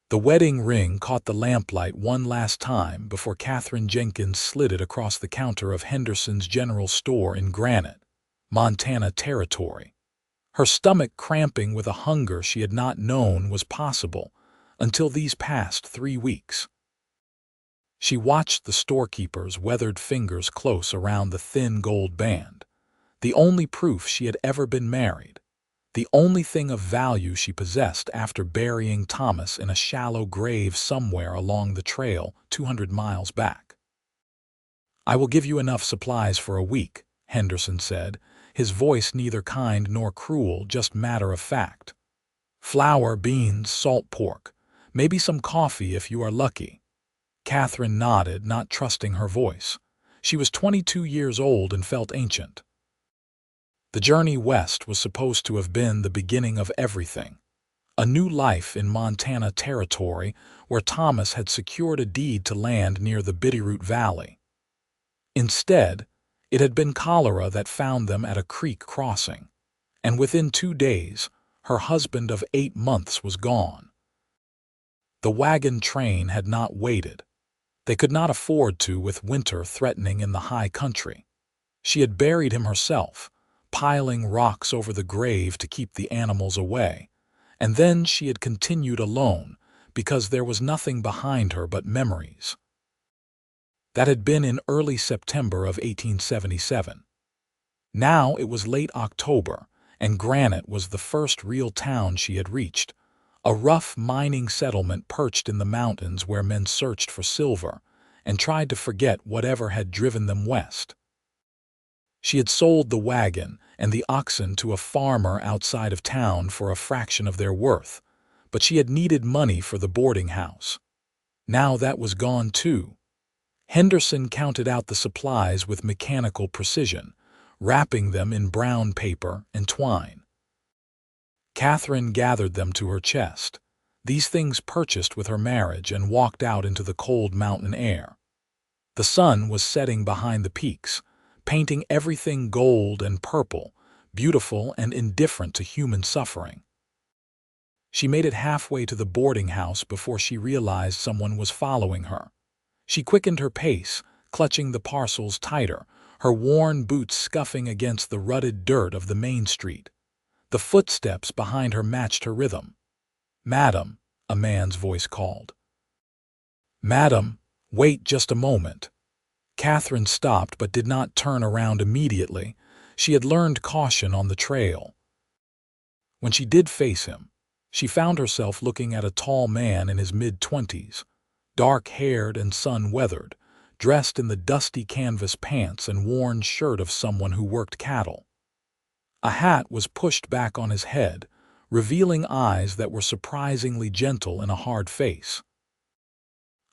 The wedding ring caught the lamplight one last time before Katherine Jenkins slid it across the counter of Henderson's General Store in Granite, Montana Territory. Her stomach cramping with a hunger she had not known was possible until these past 3 weeks. She watched the storekeeper's weathered fingers close around the thin gold band, the only proof she had ever been married, the only thing of value she possessed after burying Thomas in a shallow grave somewhere along the trail 200 miles back. "I will give you enough supplies for a week," Henderson said, his voice neither kind nor cruel, just matter of fact. "Flour, beans, salt pork, maybe some coffee if you are lucky." Katherine nodded, not trusting her voice. She was 22 years old and felt ancient. The journey west was supposed to have been the beginning of everything. A new life in Montana Territory where Thomas had secured a deed to land near the Bitterroot Valley. Instead, it had been cholera that found them at a creek crossing, and within 2 days, her husband of 8 months was gone. The wagon train had not waited. They could not afford to with winter threatening in the high country. She had buried him herself, piling rocks over the grave to keep the animals away, and then she had continued alone because there was nothing behind her but memories. That had been in early September of 1877. Now it was late October, and Granite was the first real town she had reached, a rough mining settlement perched in the mountains where men searched for silver and tried to forget whatever had driven them west. She had sold the wagon and the oxen to a farmer outside of town for a fraction of their worth, but she had needed money for the boarding house. Now that was gone too. Henderson counted out the supplies with mechanical precision, wrapping them in brown paper and twine. Katherine gathered them to her chest, these things purchased with her marriage, and walked out into the cold mountain air. The sun was setting behind the peaks, painting everything gold and purple, beautiful and indifferent to human suffering. She made it halfway to the boarding house before she realized someone was following her. She quickened her pace, clutching the parcels tighter, her worn boots scuffing against the rutted dirt of the main street. The footsteps behind her matched her rhythm. "Madam," a man's voice called. "Madam, wait just a moment." Katherine stopped but did not turn around immediately. She had learned caution on the trail. When she did face him, she found herself looking at a tall man in his mid-20s, dark-haired and sun-weathered, dressed in the dusty canvas pants and worn shirt of someone who worked cattle. A hat was pushed back on his head, revealing eyes that were surprisingly gentle in a hard face.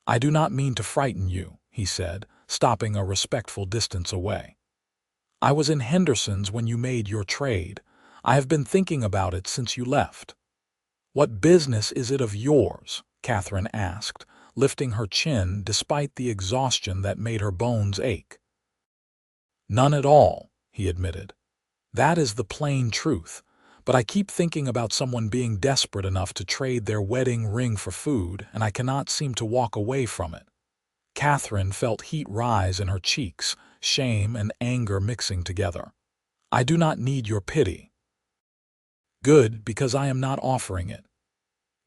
"I do not mean to frighten you," he said, stopping a respectful distance away. "I was in Henderson's when you made your trade. I have been thinking about it since you left." "What business is it of yours?" Katherine asked, lifting her chin despite the exhaustion that made her bones ache. "None at all," he admitted. "That is the plain truth, but I keep thinking about someone being desperate enough to trade their wedding ring for food, and I cannot seem to walk away from it." Katherine felt heat rise in her cheeks, shame and anger mixing together. "I do not need your pity." "Good, because I am not offering it."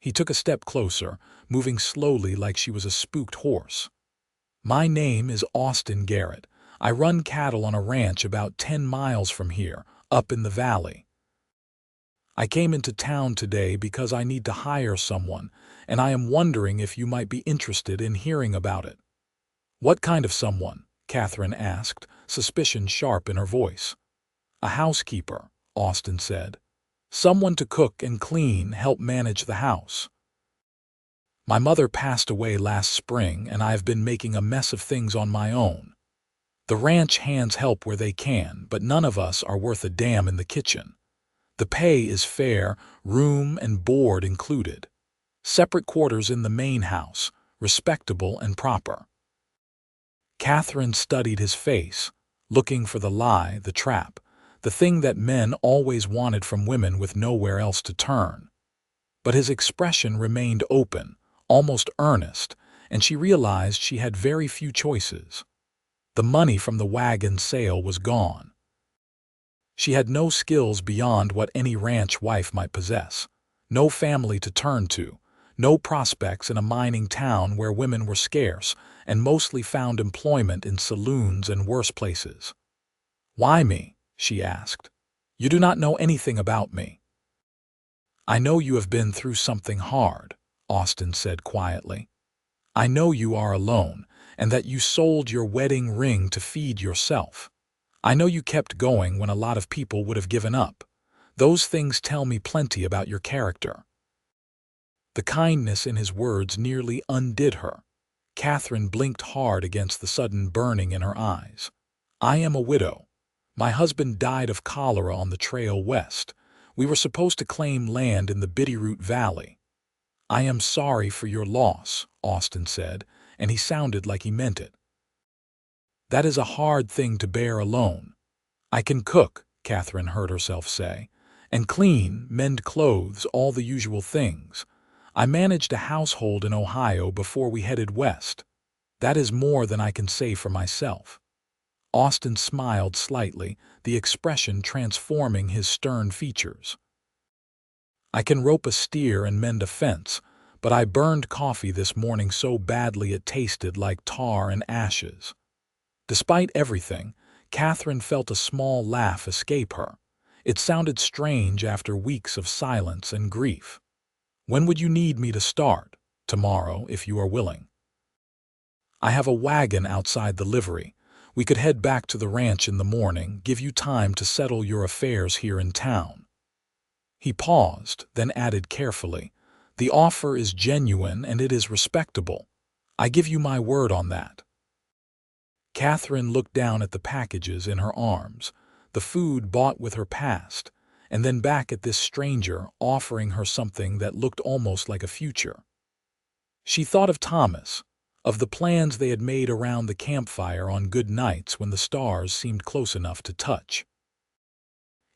He took a step closer, moving slowly like she was a spooked horse. "My name is Austin Garrett. I run cattle on a ranch about 10 miles from here, up in the valley. I came into town today because I need to hire someone, and I am wondering if you might be interested in hearing about it." "What kind of someone?" Katherine asked, suspicion sharp in her voice. "A housekeeper," Austin said. "Someone to cook and clean, help manage the house. My mother passed away last spring, and I have been making a mess of things on my own. The ranch hands help where they can, but none of us are worth a damn in the kitchen. The pay is fair, room and board included. Separate quarters in the main house, respectable and proper." Katherine studied his face, looking for the lie, the trap, the thing that men always wanted from women with nowhere else to turn. But his expression remained open, almost earnest, and she realized she had very few choices. The money from the wagon sale was gone. She had no skills beyond what any ranch wife might possess, no family to turn to, no prospects in a mining town where women were scarce and mostly found employment in saloons and worse places. "Why me?" she asked. "You do not know anything about me." "I know you have been through something hard," Austin said quietly. "I know you are alone, and that you sold your wedding ring to feed yourself. I know you kept going when a lot of people would have given up. Those things tell me plenty about your character." The kindness in his words nearly undid her. Katherine blinked hard against the sudden burning in her eyes. "I am a widow. My husband died of cholera on the trail west. We were supposed to claim land in the Bitterroot Valley." "I am sorry for your loss," Austin said, and he sounded like he meant it. "That is a hard thing to bear alone." "I can cook," Katherine heard herself say, "and clean, mend clothes, all the usual things. I managed a household in Ohio before we headed west. That is more than I can say for myself." Austin smiled slightly, the expression transforming his stern features. "I can rope a steer and mend a fence, but I burned coffee this morning so badly it tasted like tar and ashes." Despite everything, Katherine felt a small laugh escape her. It sounded strange after weeks of silence and grief. "When would you need me to start?" "Tomorrow, if you are willing." "I have a wagon outside the livery. We could head back to the ranch in the morning, give you time to settle your affairs here in town." He paused, then added carefully, "The offer is genuine and it is respectable. I give you my word on that." Katherine looked down at the packages in her arms, the food bought with her past, and then back at this stranger offering her something that looked almost like a future. She thought of Thomas, of the plans they had made around the campfire on good nights when the stars seemed close enough to touch.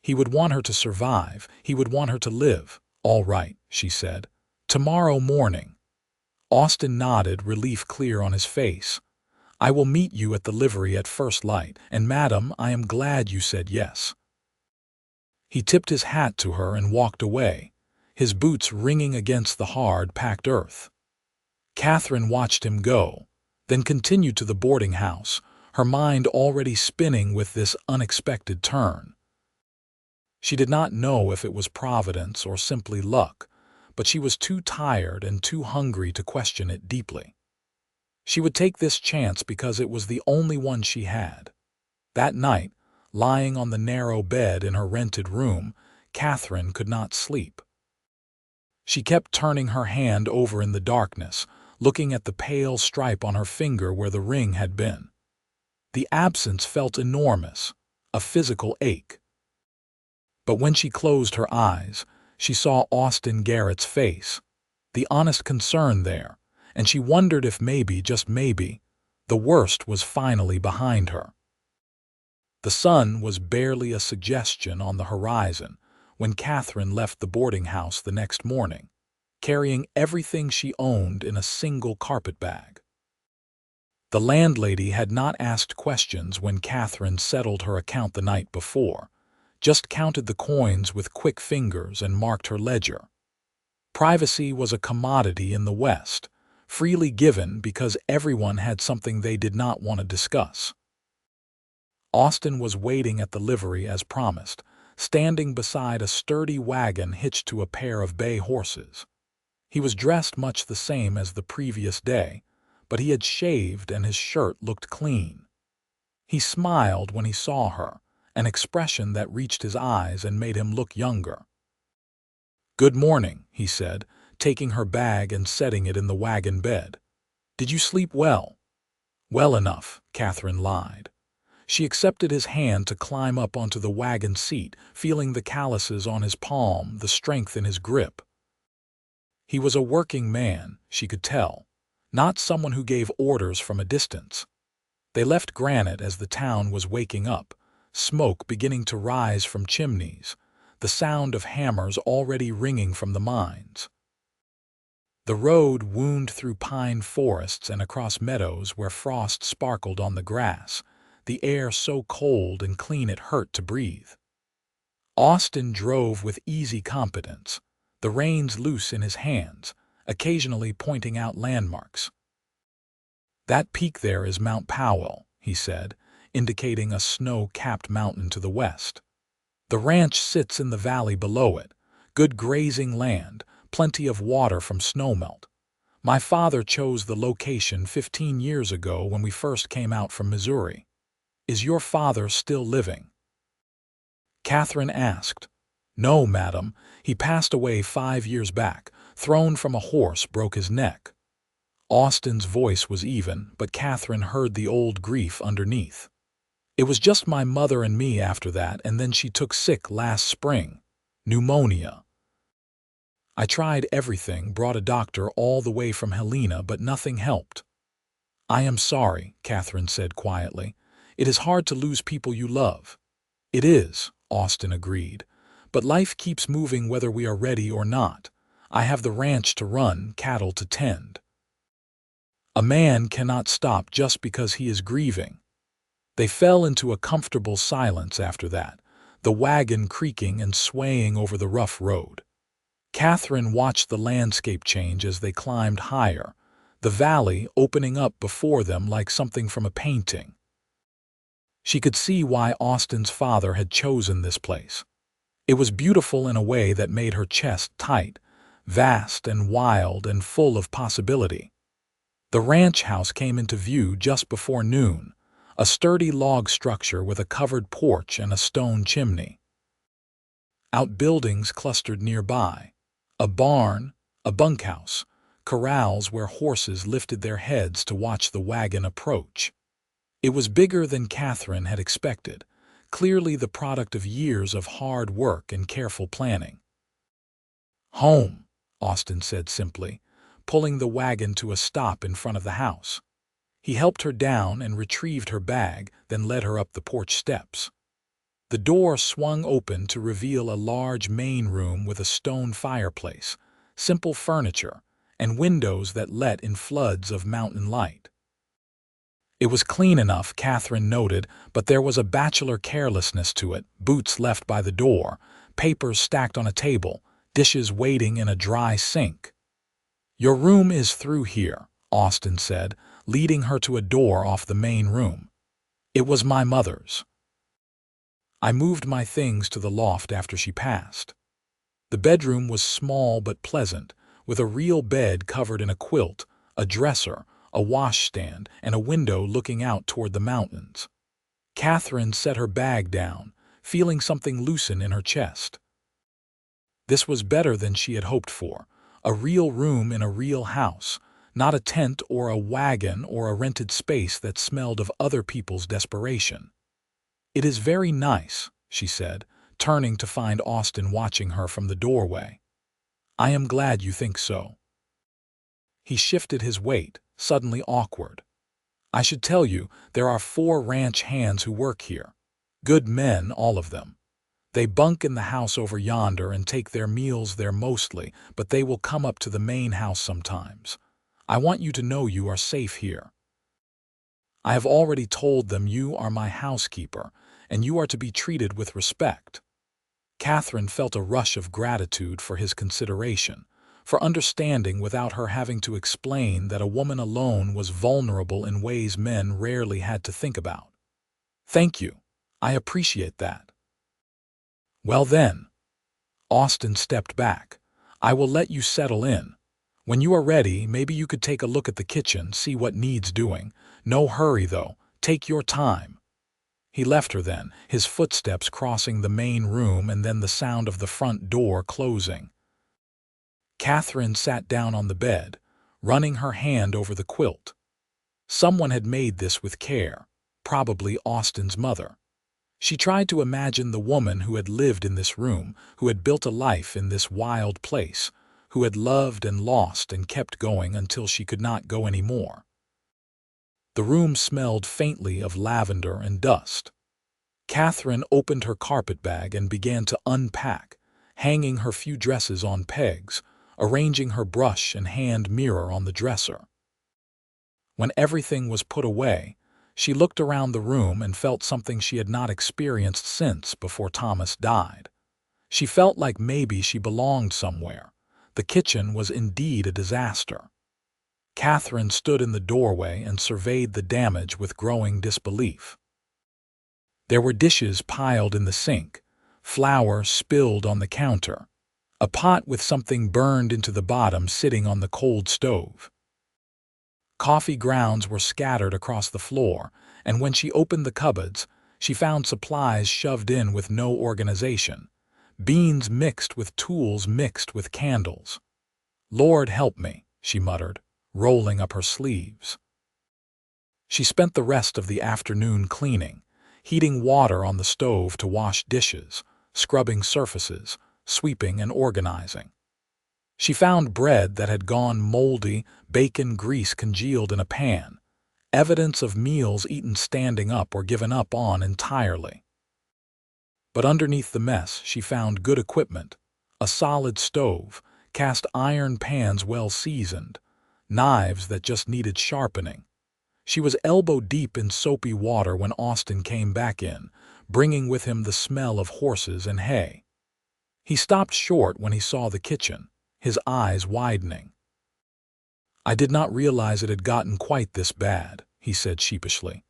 He would want her to survive, he would want her to live. "All right," she said. "Tomorrow morning." Austin nodded, relief clear on his face. "I will meet you at the livery at first light, and madam, I am glad you said yes." He tipped his hat to her and walked away, his boots ringing against the hard, packed earth. Katherine watched him go, then continued to the boarding house, her mind already spinning with this unexpected turn. She did not know if it was providence or simply luck, but she was too tired and too hungry to question it deeply. She would take this chance because it was the only one she had. That night, lying on the narrow bed in her rented room, Katherine could not sleep. She kept turning her hand over in the darkness, looking at the pale stripe on her finger where the ring had been. The absence felt enormous, a physical ache. But when she closed her eyes, she saw Austin Garrett's face, the honest concern there, and she wondered if maybe, just maybe, the worst was finally behind her. The sun was barely a suggestion on the horizon when Katherine left the boarding house the next morning, carrying everything she owned in a single carpetbag. The landlady had not asked questions when Katherine settled her account the night before, just counted the coins with quick fingers and marked her ledger. Privacy was a commodity in the West, freely given because everyone had something they did not want to discuss. Austin was waiting at the livery as promised, standing beside a sturdy wagon hitched to a pair of bay horses. He was dressed much the same as the previous day, but he had shaved and his shirt looked clean. He smiled when he saw her, an expression that reached his eyes and made him look younger. "Good morning," he said, taking her bag and setting it in the wagon bed. "Did you sleep well?" "Well enough," Katherine lied. She accepted his hand to climb up onto the wagon seat, feeling the calluses on his palm, the strength in his grip. He was a working man, she could tell, not someone who gave orders from a distance. They left Granite as the town was waking up, smoke beginning to rise from chimneys, the sound of hammers already ringing from the mines. The road wound through pine forests and across meadows where frost sparkled on the grass, the air so cold and clean it hurt to breathe. Austin drove with easy competence, the reins loose in his hands, occasionally pointing out landmarks. "That peak there is Mount Powell," he said, indicating a snow-capped mountain to the west. "The ranch sits in the valley below it, good grazing land, plenty of water from snowmelt. My father chose the location 15 years ago when we first came out from Missouri. Is your father still living?" Katherine asked. "No, madam. He passed away 5 years back. Thrown from a horse broke his neck." Austin's voice was even, but Katherine heard the old grief underneath. "It was just my mother and me after that, and then she took sick last spring. Pneumonia. I tried everything, brought a doctor all the way from Helena, but nothing helped." "I am sorry," Katherine said quietly. "It is hard to lose people you love." "It is," Austin agreed. "But life keeps moving whether we are ready or not. I have the ranch to run, cattle to tend. A man cannot stop just because he is grieving." They fell into a comfortable silence after that, the wagon creaking and swaying over the rough road. Katherine watched the landscape change as they climbed higher, the valley opening up before them like something from a painting. She could see why Austin's father had chosen this place. It was beautiful in a way that made her chest tight, vast and wild and full of possibility. The ranch house came into view just before noon, a sturdy log structure with a covered porch and a stone chimney. Outbuildings clustered nearby. A barn, a bunkhouse, corrals where horses lifted their heads to watch the wagon approach. It was bigger than Katherine had expected, clearly the product of years of hard work and careful planning. "Home," Austin said simply, pulling the wagon to a stop in front of the house. He helped her down and retrieved her bag, then led her up the porch steps. The door swung open to reveal a large main room with a stone fireplace, simple furniture, and windows that let in floods of mountain light. It was clean enough, Katherine noted, but there was a bachelor carelessness to it, boots left by the door, papers stacked on a table, dishes waiting in a dry sink. "Your room is through here," Austin said, leading her to a door off the main room. "It was my mother's. I moved my things to the loft after she passed." The bedroom was small but pleasant, with a real bed covered in a quilt, a dresser, a washstand, and a window looking out toward the mountains. Katherine set her bag down, feeling something loosen in her chest. This was better than she had hoped for, a real room in a real house, not a tent or a wagon or a rented space that smelled of other people's desperation. "It is very nice," she said, turning to find Austin watching her from the doorway. "I am glad you think so." He shifted his weight, suddenly awkward. "I should tell you, there are 4 ranch hands who work here. Good men, all of them. They bunk in the house over yonder and take their meals there mostly, but they will come up to the main house sometimes. I want you to know you are safe here. I have already told them you are my housekeeper, and you are to be treated with respect." Katherine felt a rush of gratitude for his consideration, for understanding without her having to explain that a woman alone was vulnerable in ways men rarely had to think about. "Thank you. I appreciate that." "Well then." Austin stepped back. "I will let you settle in. When you are ready, maybe you could take a look at the kitchen, see what needs doing. No hurry, though. Take your time." He left her then, his footsteps crossing the main room and then the sound of the front door closing. Katherine sat down on the bed, running her hand over the quilt. Someone had made this with care, probably Austin's mother. She tried to imagine the woman who had lived in this room, who had built a life in this wild place, who had loved and lost and kept going until she could not go any more. The room smelled faintly of lavender and dust. Katherine opened her carpet bag and began to unpack, hanging her few dresses on pegs, arranging her brush and hand mirror on the dresser. When everything was put away, she looked around the room and felt something she had not experienced since before Thomas died. She felt like maybe she belonged somewhere. The kitchen was indeed a disaster. Katherine stood in the doorway and surveyed the damage with growing disbelief. There were dishes piled in the sink, flour spilled on the counter, a pot with something burned into the bottom sitting on the cold stove. Coffee grounds were scattered across the floor, and when she opened the cupboards, she found supplies shoved in with no organization, beans mixed with tools mixed with candles. "Lord help me," she muttered, rolling up her sleeves. She spent the rest of the afternoon cleaning, heating water on the stove to wash dishes, scrubbing surfaces, sweeping and organizing. She found bread that had gone moldy, bacon grease congealed in a pan, evidence of meals eaten standing up or given up on entirely. But underneath the mess she found good equipment, a solid stove, cast iron pans well seasoned, knives that just needed sharpening. She was elbow-deep in soapy water when Austin came back in, bringing with him the smell of horses and hay. He stopped short when he saw the kitchen, his eyes widening. "I did not realize it had gotten quite this bad," he said sheepishly.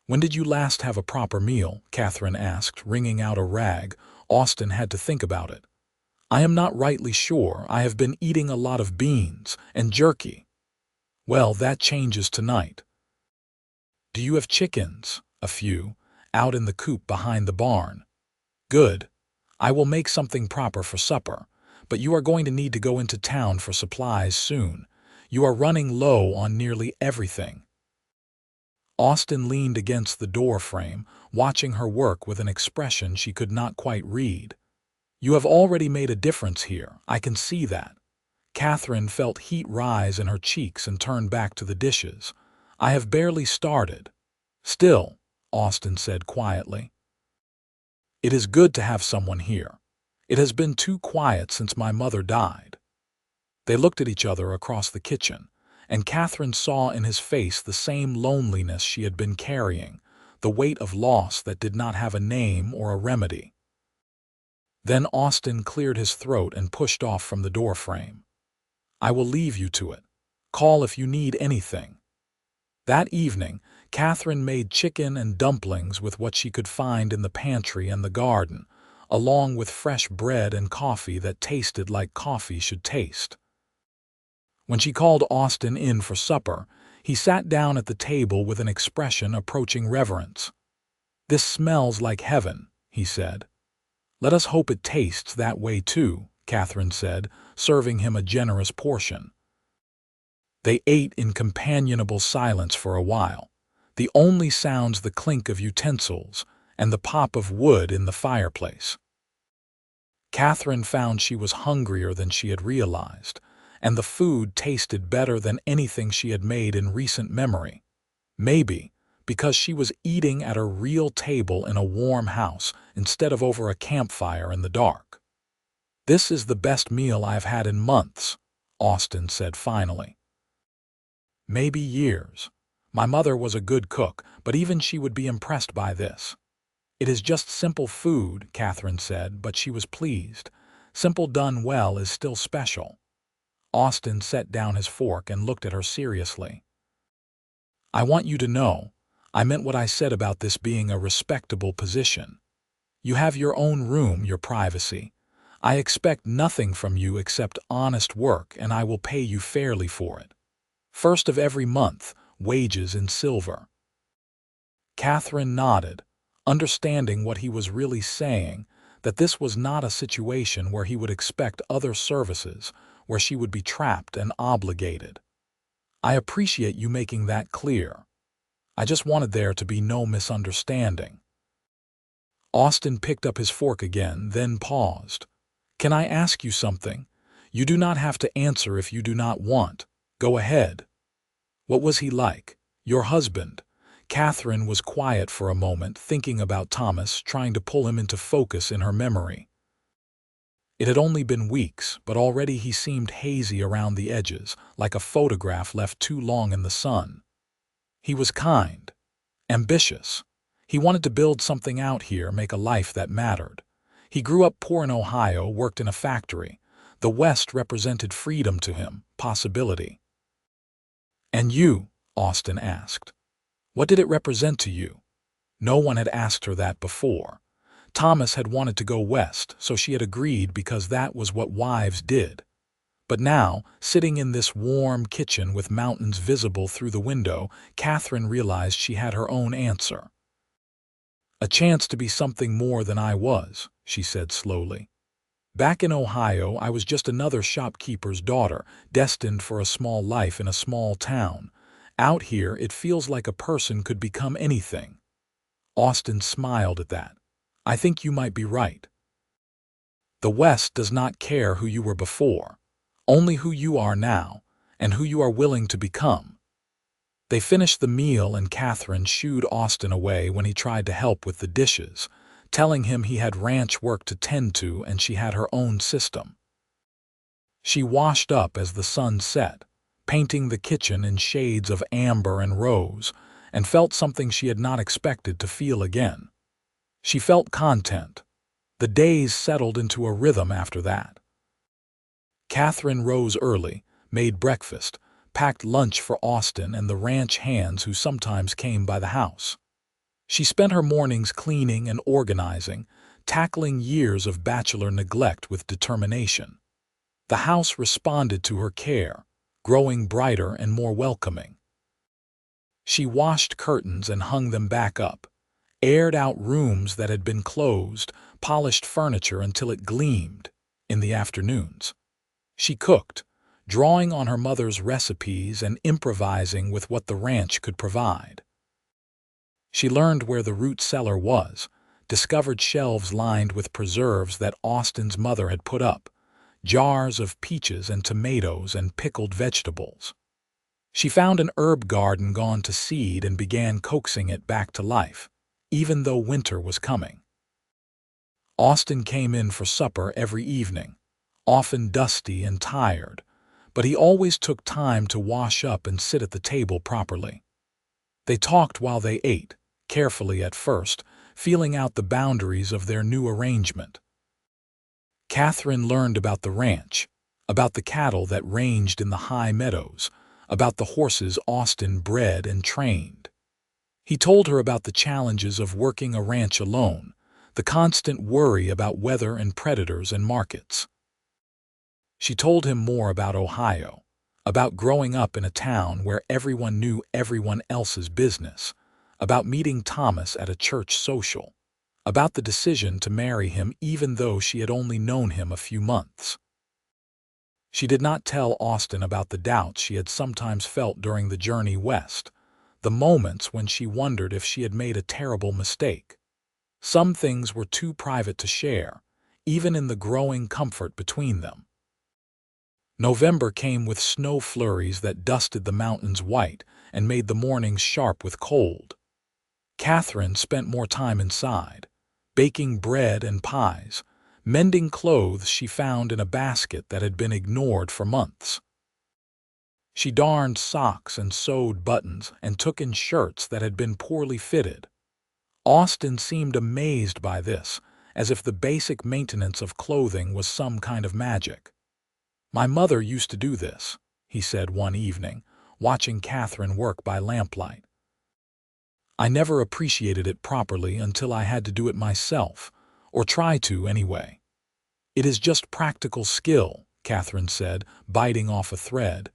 "When did you last have a proper meal?" Katherine asked, wringing out a rag. Austin had to think about it. "I am not rightly sure. I have been eating a lot of beans and jerky." "Well, that changes tonight." "Do you have chickens?" "A few, out in the coop behind the barn." "Good. I will make something proper for supper, but you are going to need to go into town for supplies soon. You are running low on nearly everything." Austin leaned against the door frame, watching her work with an expression she could not quite read. "You have already made a difference here, I can see that." Katherine felt heat rise in her cheeks and turned back to the dishes. "I have barely started." "Still," Austin said quietly, "it is good to have someone here. It has been too quiet since my mother died." They looked at each other across the kitchen, and Katherine saw in his face the same loneliness she had been carrying, the weight of loss that did not have a name or a remedy. Then Austin cleared his throat and pushed off from the doorframe. "I will leave you to it. Call if you need anything." That evening, Katherine made chicken and dumplings with what she could find in the pantry and the garden, along with fresh bread and coffee that tasted like coffee should taste. When she called Austin in for supper, he sat down at the table with an expression approaching reverence. "This smells like heaven," he said. "Let us hope it tastes that way too," Katherine said, serving him a generous portion. They ate in companionable silence for a while, the only sounds the clink of utensils and the pop of wood in the fireplace. Katherine found she was hungrier than she had realized, and the food tasted better than anything she had made in recent memory. Maybe because she was eating at a real table in a warm house instead of over a campfire in the dark. "This is the best meal I have had in months," Austin said finally. "Maybe years. My mother was a good cook, but even she would be impressed by this." "It is just simple food," Katherine said, but she was pleased. Simple done well is still special. Austin set down his fork and looked at her seriously. "I want you to know, I meant what I said about this being a respectable position. You have your own room, your privacy. I expect nothing from you except honest work, and I will pay you fairly for it. First of every month, wages in silver." Katherine nodded, understanding what he was really saying, that this was not a situation where he would expect other services, where she would be trapped and obligated. "I appreciate you making that clear. I just wanted there to be no misunderstanding." Austin picked up his fork again, then paused. "Can I ask you something? You do not have to answer if you do not want. Go ahead." "What was he like? Your husband?" Katherine was quiet for a moment, thinking about Thomas, trying to pull him into focus in her memory. It had only been weeks, but already he seemed hazy around the edges, like a photograph left too long in the sun. He was kind, ambitious. He wanted to build something out here, make a life that mattered. He grew up poor in Ohio, worked in a factory. The West represented freedom to him, possibility. "And you?" Austin asked. "What did it represent to you?" No one had asked her that before. Thomas had wanted to go west, so she had agreed because that was what wives did. But now, sitting in this warm kitchen with mountains visible through the window, Katherine realized she had her own answer. "A chance to be something more than I was," she said slowly. "Back in Ohio, I was just another shopkeeper's daughter, destined for a small life in a small town. Out here, it feels like a person could become anything." Austin smiled at that. "I think you might be right. The West does not care who you were before, only who you are now, and who you are willing to become." They finished the meal and Katherine shooed Austin away when he tried to help with the dishes, telling him he had ranch work to tend to and she had her own system. She washed up as the sun set, painting the kitchen in shades of amber and rose, and felt something she had not expected to feel again. She felt content. The days settled into a rhythm after that. Katherine rose early, made breakfast, packed lunch for Austin and the ranch hands who sometimes came by the house. She spent her mornings cleaning and organizing, tackling years of bachelor neglect with determination. The house responded to her care, growing brighter and more welcoming. She washed curtains and hung them back up, aired out rooms that had been closed, polished furniture until it gleamed in the afternoons. She cooked, drawing on her mother's recipes and improvising with what the ranch could provide. She learned where the root cellar was, discovered shelves lined with preserves that Austin's mother had put up, jars of peaches and tomatoes and pickled vegetables. She found an herb garden gone to seed and began coaxing it back to life, even though winter was coming. Austin came in for supper every evening, often dusty and tired, but he always took time to wash up and sit at the table properly. They talked while they ate, carefully at first, feeling out the boundaries of their new arrangement. Katherine learned about the ranch, about the cattle that ranged in the high meadows, about the horses Austin bred and trained. He told her about the challenges of working a ranch alone, the constant worry about weather and predators and markets. She told him more about Ohio, about growing up in a town where everyone knew everyone else's business, about meeting Thomas at a church social, about the decision to marry him even though she had only known him a few months. She did not tell Austin about the doubts she had sometimes felt during the journey west, the moments when she wondered if she had made a terrible mistake. Some things were too private to share, even in the growing comfort between them. November came with snow flurries that dusted the mountains white and made the mornings sharp with cold. Katherine spent more time inside, baking bread and pies, mending clothes she found in a basket that had been ignored for months. She darned socks and sewed buttons and took in shirts that had been poorly fitted. Austin seemed amazed by this, as if the basic maintenance of clothing was some kind of magic. "My mother used to do this," he said one evening, watching Katherine work by lamplight. "I never appreciated it properly until I had to do it myself, or try to anyway." "It is just practical skill," Katherine said, biting off a thread.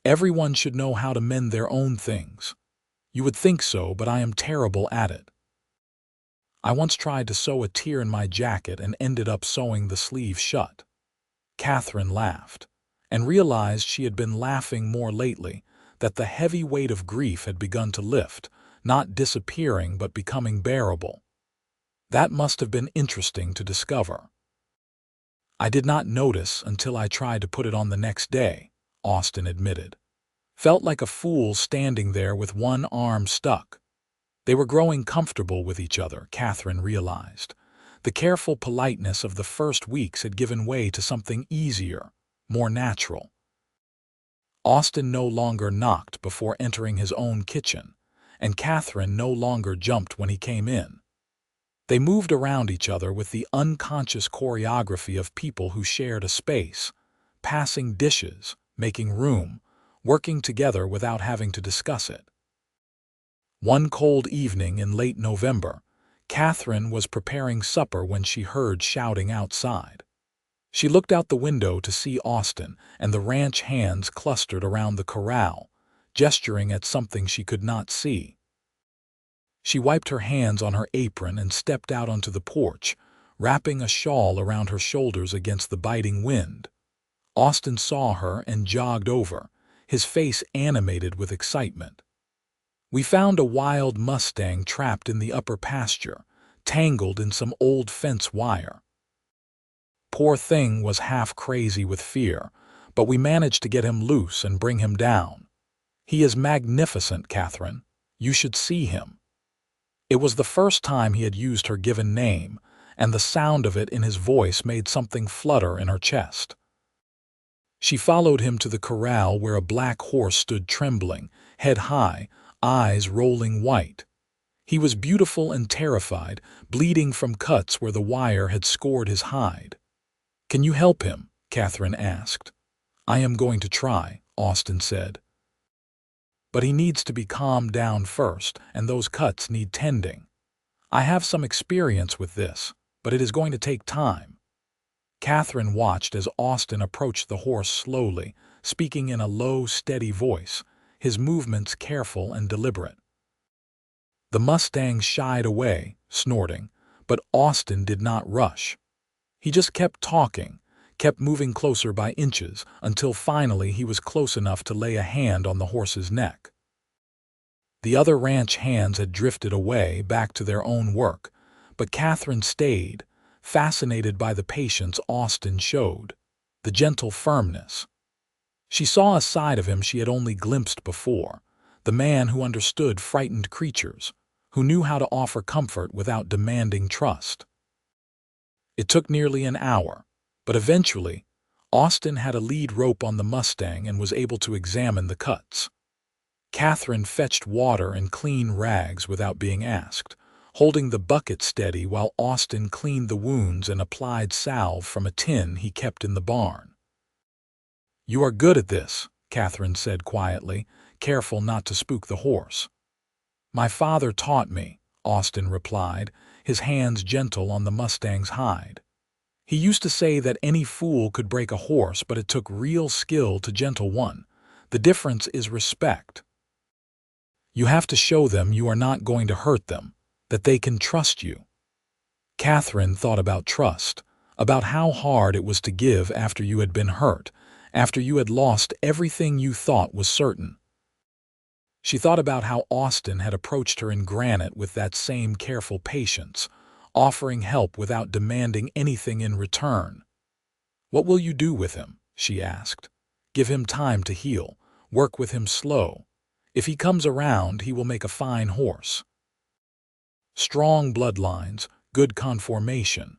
"Everyone should know how to mend their own things. You would think so, but I am terrible at it. I once tried to sew a tear in my jacket and ended up sewing the sleeve shut." Katherine laughed, and realized she had been laughing more lately, that the heavy weight of grief had begun to lift, not disappearing but becoming bearable. That must have been interesting to discover. "I did not notice until I tried to put it on the next day," Austin admitted. "Felt like a fool standing there with one arm stuck." They were growing comfortable with each other, Katherine realized. The careful politeness of the first weeks had given way to something easier, more natural. Austin no longer knocked before entering his own kitchen, and Katherine no longer jumped when he came in. They moved around each other with the unconscious choreography of people who shared a space, passing dishes, making room, working together without having to discuss it. One cold evening in late November, Katherine was preparing supper when she heard shouting outside. She looked out the window to see Austin and the ranch hands clustered around the corral, gesturing at something she could not see. She wiped her hands on her apron and stepped out onto the porch, wrapping a shawl around her shoulders against the biting wind. Austin saw her and jogged over, his face animated with excitement. "We found a wild Mustang trapped in the upper pasture, tangled in some old fence wire. Poor thing was half crazy with fear, but we managed to get him loose and bring him down. He is magnificent, Katherine. You should see him." It was the first time he had used her given name, and the sound of it in his voice made something flutter in her chest. She followed him to the corral where a black horse stood trembling, head high, eyes rolling white. He was beautiful and terrified, bleeding from cuts where the wire had scored his hide. "Can you help him?" Katherine asked. "I am going to try," Austin said. "But he needs to be calmed down first, and those cuts need tending. I have some experience with this, but it is going to take time." Katherine watched as Austin approached the horse slowly, speaking in a low, steady voice, his movements careful and deliberate. The Mustang shied away, snorting, but Austin did not rush. He just kept talking, kept moving closer by inches, until finally he was close enough to lay a hand on the horse's neck. The other ranch hands had drifted away back to their own work, but Katherine stayed, fascinated by the patience Austin showed, the gentle firmness. She saw a side of him she had only glimpsed before, the man who understood frightened creatures, who knew how to offer comfort without demanding trust. It took nearly an hour, but eventually, Austin had a lead rope on the Mustang and was able to examine the cuts. Katherine fetched water and clean rags without being asked, holding the bucket steady while Austin cleaned the wounds and applied salve from a tin he kept in the barn. "You are good at this," Katherine said quietly, careful not to spook the horse. "My father taught me," Austin replied, his hands gentle on the Mustang's hide. "He used to say that any fool could break a horse, but it took real skill to gentle one. The difference is respect. You have to show them you are not going to hurt them, that they can trust you." Katherine thought about trust, about how hard it was to give after you had been hurt, after you had lost everything you thought was certain. She thought about how Austin had approached her in Granite with that same careful patience, offering help without demanding anything in return. "What will you do with him?" she asked. "Give him time to heal, work with him slow. If he comes around, he will make a fine horse. Strong bloodlines, good conformation.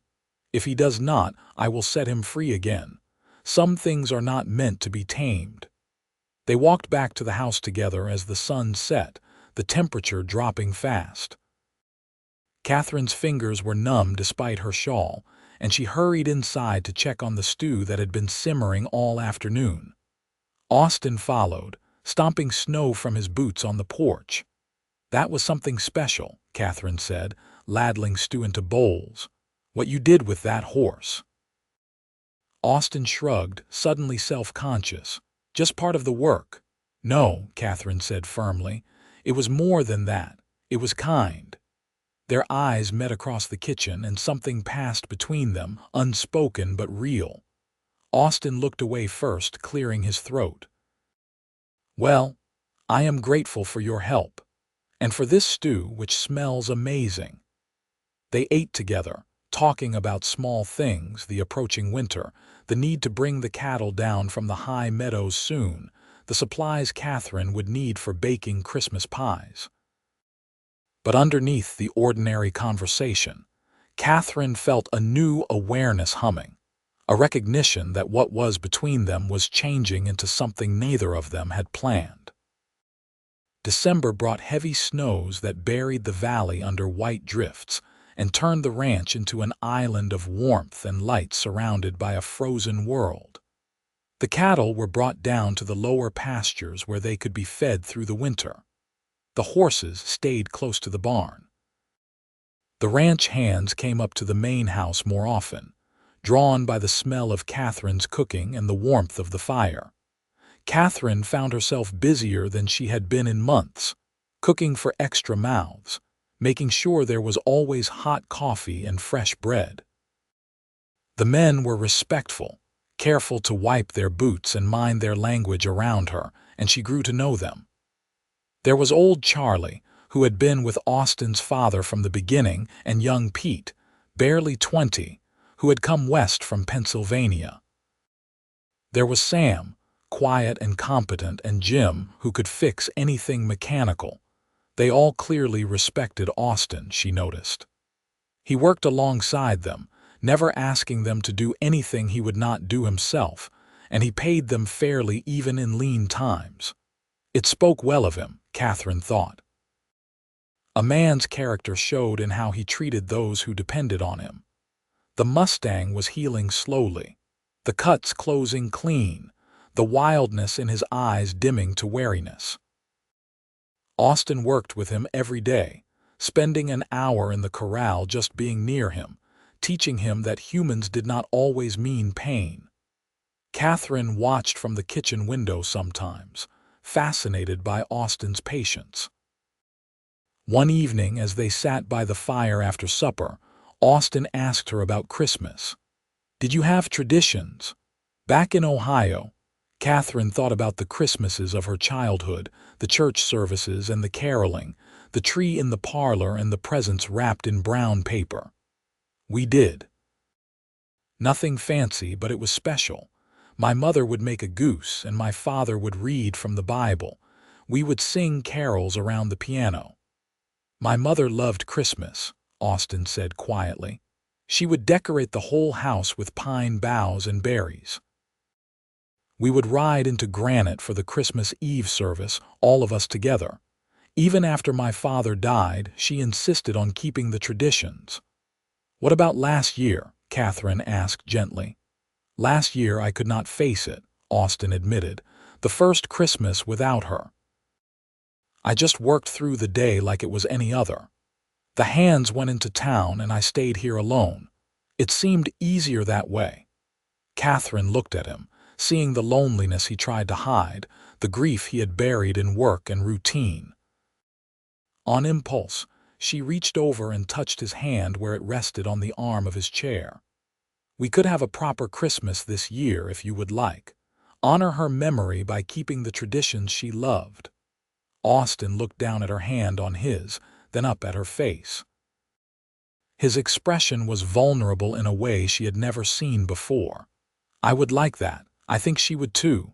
If he does not, I will set him free again. Some things are not meant to be tamed." They walked back to the house together as the sun set, the temperature dropping fast. Katherine's fingers were numb despite her shawl, and she hurried inside to check on the stew that had been simmering all afternoon. Austin followed, stomping snow from his boots on the porch. "That was something special," Katherine said, ladling stew into bowls. "What you did with that horse." Austin shrugged, suddenly self-conscious. "Just part of the work." "No," Katherine said firmly. "It was more than that. It was kind." Their eyes met across the kitchen, and something passed between them, unspoken but real. Austin looked away first, clearing his throat. "Well, I am grateful for your help, and for this stew, which smells amazing." They ate together, talking about small things, the approaching winter, the need to bring the cattle down from the high meadows soon, the supplies Katherine would need for baking Christmas pies. But underneath the ordinary conversation, Katherine felt a new awareness humming, a recognition that what was between them was changing into something neither of them had planned. December brought heavy snows that buried the valley under white drifts and turned the ranch into an island of warmth and light surrounded by a frozen world. The cattle were brought down to the lower pastures where they could be fed through the winter. The horses stayed close to the barn. The ranch hands came up to the main house more often, drawn by the smell of Katherine's cooking and the warmth of the fire. Katherine found herself busier than she had been in months, cooking for extra mouths, making sure there was always hot coffee and fresh bread. The men were respectful, careful to wipe their boots and mind their language around her, and she grew to know them. There was old Charlie, who had been with Austin's father from the beginning, and young Pete, barely 20, who had come west from Pennsylvania. There was Sam, quiet and competent, and Jim, who could fix anything mechanical. They all clearly respected Austin, she noticed. He worked alongside them, never asking them to do anything he would not do himself, and he paid them fairly even in lean times. It spoke well of him, Katherine thought. A man's character showed in how he treated those who depended on him. The Mustang was healing slowly, the cuts closing clean, the wildness in his eyes dimming to wariness. Austin worked with him every day, spending an hour in the corral just being near him, teaching him that humans did not always mean pain. Katherine watched from the kitchen window sometimes, fascinated by Austin's patience. One evening, as they sat by the fire after supper, Austin asked her about Christmas. "Did you have traditions?" Back in Ohio, Katherine thought about the Christmases of her childhood, the church services and the caroling, the tree in the parlor and the presents wrapped in brown paper. "We did. Nothing fancy, but it was special. My mother would make a goose, and my father would read from the Bible. We would sing carols around the piano." "My mother loved Christmas," Austin said quietly. "She would decorate the whole house with pine boughs and berries. We would ride into Granite for the Christmas Eve service, all of us together. Even after my father died, she insisted on keeping the traditions." "What about last year?" Katherine asked gently. "Last year I could not face it," Austin admitted. "The first Christmas without her. I just worked through the day like it was any other. The hands went into town and I stayed here alone. It seemed easier that way." Katherine looked at him, seeing the loneliness he tried to hide, the grief he had buried in work and routine. On impulse, she reached over and touched his hand where it rested on the arm of his chair. "We could have a proper Christmas this year if you would like. Honor her memory by keeping the traditions she loved." Austin looked down at her hand on his, then up at her face. His expression was vulnerable in a way she had never seen before. "I would like that. I think she would too."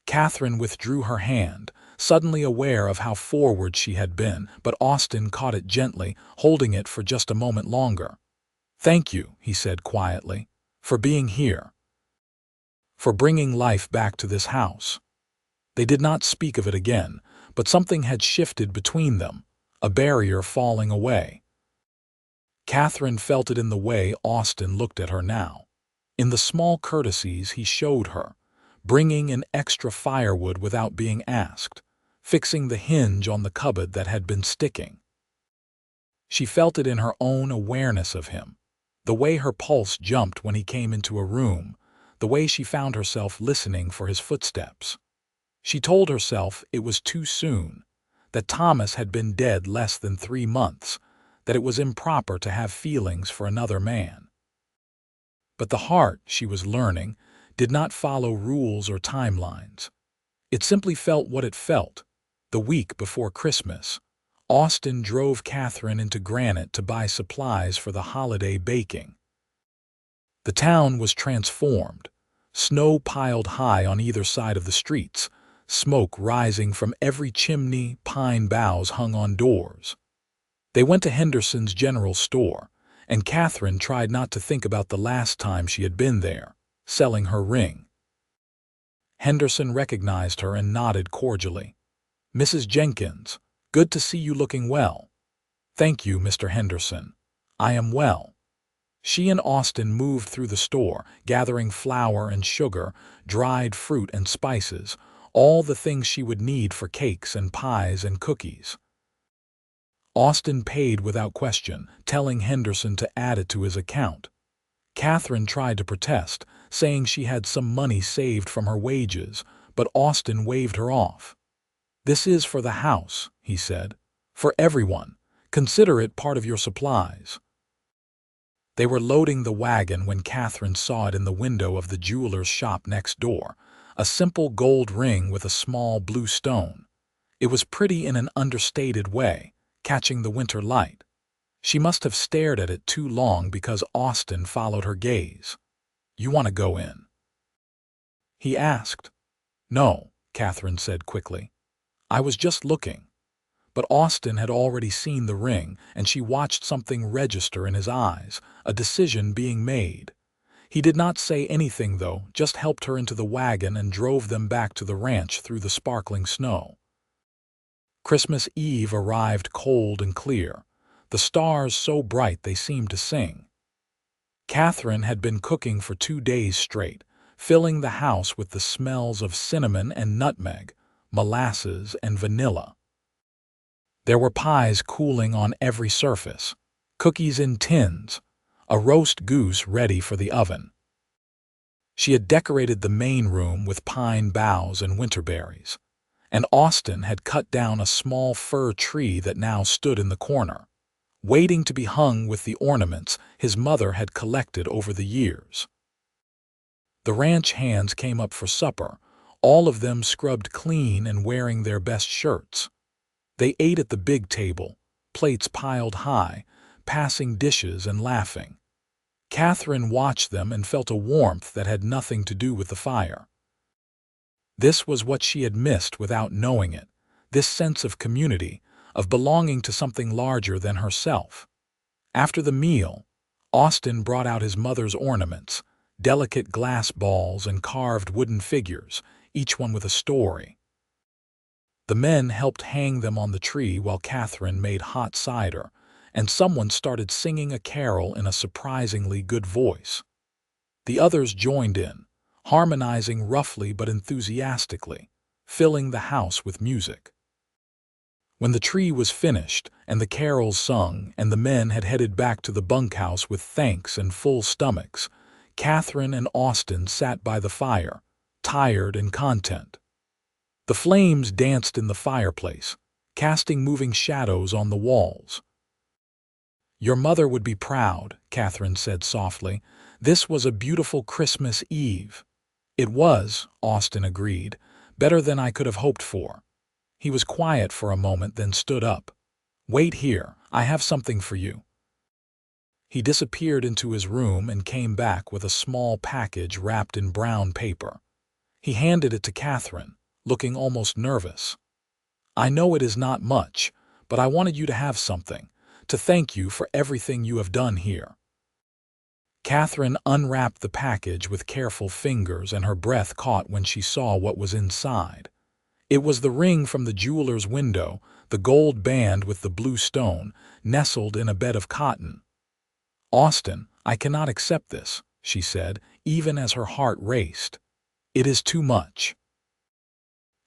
Katherine withdrew her hand, suddenly aware of how forward she had been, but Austin caught it gently, holding it for just a moment longer. "Thank you," he said quietly, "for being here. For bringing life back to this house." They did not speak of it again, but something had shifted between them, a barrier falling away. Katherine felt it in the way Austin looked at her now, in the small courtesies he showed her, bringing in extra firewood without being asked, fixing the hinge on the cupboard that had been sticking. She felt it in her own awareness of him, the way her pulse jumped when he came into a room, the way she found herself listening for his footsteps. She told herself it was too soon, that Thomas had been dead less than 3 months, that it was improper to have feelings for another man. But the heart, she was learning, did not follow rules or timelines. It simply felt what it felt. The week before Christmas, Austin drove Katherine into Granite to buy supplies for the holiday baking. The town was transformed, snow piled high on either side of the streets, smoke rising from every chimney, pine boughs hung on doors. They went to Henderson's general store, and Katherine tried not to think about the last time she had been there, selling her ring. Henderson recognized her and nodded cordially. "Mrs. Jenkins, good to see you looking well." "Thank you, Mr. Henderson. I am well." She and Austin moved through the store, gathering flour and sugar, dried fruit and spices, all the things she would need for cakes and pies and cookies. Austin paid without question, telling Henderson to add it to his account. Katherine tried to protest, saying she had some money saved from her wages, but Austin waved her off. "This is for the house," he said. "For everyone. Consider it part of your supplies." They were loading the wagon when Katherine saw it in the window of the jeweler's shop next door, a simple gold ring with a small blue stone. It was pretty in an understated way, catching the winter light. She must have stared at it too long because Austin followed her gaze. "You want to go in?" he asked. "No," Katherine said quickly. "I was just looking." But Austin had already seen the ring, and she watched something register in his eyes, a decision being made. He did not say anything, though, just helped her into the wagon and drove them back to the ranch through the sparkling snow. Christmas Eve arrived cold and clear, the stars so bright they seemed to sing. Katherine had been cooking for 2 days straight, filling the house with the smells of cinnamon and nutmeg, molasses and vanilla. There were pies cooling on every surface, cookies in tins, a roast goose ready for the oven. She had decorated the main room with pine boughs and winterberries, and Austin had cut down a small fir tree that now stood in the corner, waiting to be hung with the ornaments his mother had collected over the years. The ranch hands came up for supper, all of them scrubbed clean and wearing their best shirts. They ate at the big table, plates piled high, passing dishes and laughing. Katherine watched them and felt a warmth that had nothing to do with the fire. This was what she had missed without knowing it, this sense of community, of belonging to something larger than herself. After the meal, Austin brought out his mother's ornaments, delicate glass balls and carved wooden figures, each one with a story. The men helped hang them on the tree while Katherine made hot cider, and someone started singing a carol in a surprisingly good voice. The others joined in, harmonizing roughly but enthusiastically, filling the house with music. When the tree was finished and the carols sung and the men had headed back to the bunkhouse with thanks and full stomachs, Katherine and Austin sat by the fire, tired and content. The flames danced in the fireplace, casting moving shadows on the walls. "Your mother would be proud," Katherine said softly. "This was a beautiful Christmas Eve." "It was," Austin agreed, "better than I could have hoped for." He was quiet for a moment, then stood up. "Wait here, I have something for you." He disappeared into his room and came back with a small package wrapped in brown paper. He handed it to Katherine, looking almost nervous. "I know it is not much, but I wanted you to have something, to thank you for everything you have done here." Katherine unwrapped the package with careful fingers, and her breath caught when she saw what was inside. It was the ring from the jeweler's window, the gold band with the blue stone, nestled in a bed of cotton. "Austin, I cannot accept this," she said, even as her heart raced. "It is too much."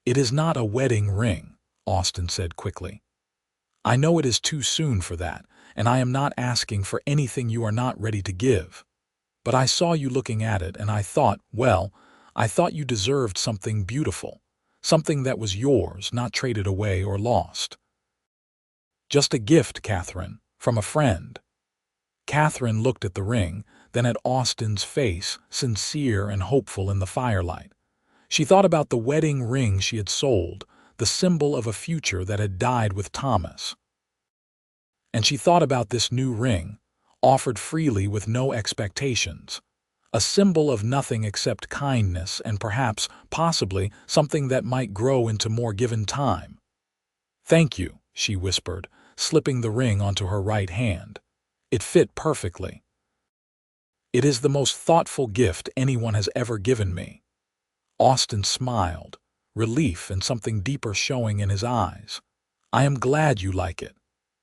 "It is not a wedding ring," Austin said quickly. "I know it is too soon for that, and I am not asking for anything you are not ready to give. But I saw you looking at it, and I thought, well, I thought you deserved something beautiful, something that was yours, not traded away or lost." "Just a gift, Katherine, from a friend." Katherine looked at the ring, then at Austin's face, sincere and hopeful in the firelight. She thought about the wedding ring she had sold, the symbol of a future that had died with Thomas. And she thought about this new ring, offered freely with no expectations, a symbol of nothing except kindness and perhaps, possibly, something that might grow into more given time. "Thank you," she whispered, slipping the ring onto her right hand. It fit perfectly. It is the most thoughtful gift anyone has ever given me. Austin smiled, relief and something deeper showing in his eyes. I am glad you like it.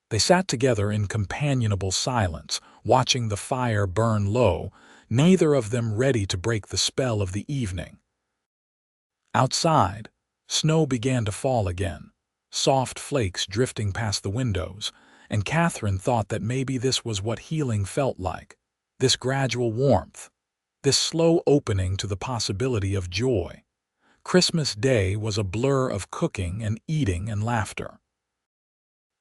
They sat together in companionable silence, watching the fire burn low, neither of them ready to break the spell of the evening. Outside, snow began to fall again, soft flakes drifting past the windows, and Katherine thought that maybe this was what healing felt like, this gradual warmth, this slow opening to the possibility of joy. Christmas Day was a blur of cooking and eating and laughter.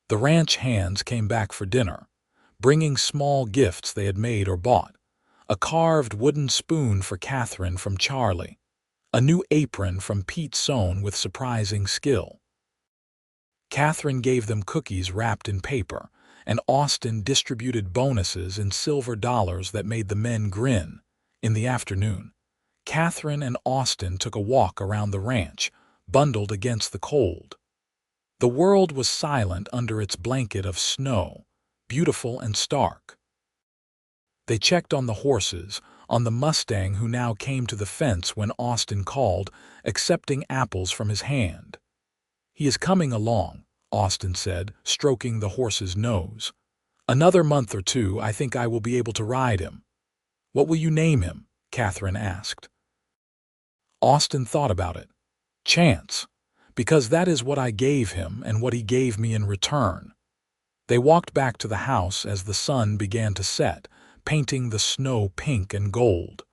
The ranch hands came back for dinner, bringing small gifts they had made or bought, a carved wooden spoon for Katherine from Charlie, a new apron from Pete sewn with surprising skill. Katherine gave them cookies wrapped in paper, and Austin distributed bonuses in silver dollars that made the men grin. In the afternoon, Katherine and Austin took a walk around the ranch, bundled against the cold. The world was silent under its blanket of snow, beautiful and stark. They checked on the horses, on the Mustang who now came to the fence when Austin called, accepting apples from his hand. "He is coming along," Austin said, stroking the horse's nose. "Another month or two, I think I will be able to ride him." "What will you name him?" Katherine asked. Austin thought about it. "Chance, because that is what I gave him and what he gave me in return." They walked back to the house as the sun began to set, painting the snow pink and gold.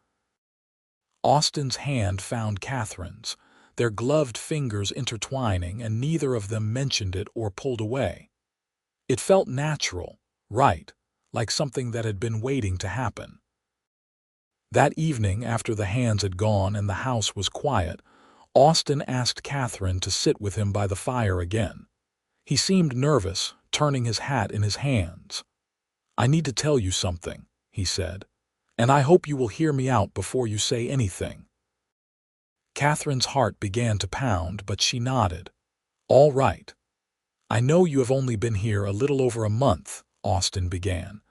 Austin's hand found Katherine's, their gloved fingers intertwining, and neither of them mentioned it or pulled away. It felt natural, right, like something that had been waiting to happen. That evening, after the hands had gone and the house was quiet, Austin asked Katherine to sit with him by the fire again. He seemed nervous, turning his hat in his hands. "I need to tell you something," he said, "and I hope you will hear me out before you say anything." Katherine's heart began to pound, but she nodded. "All right." "I know you have only been here a little over a month," Austin began,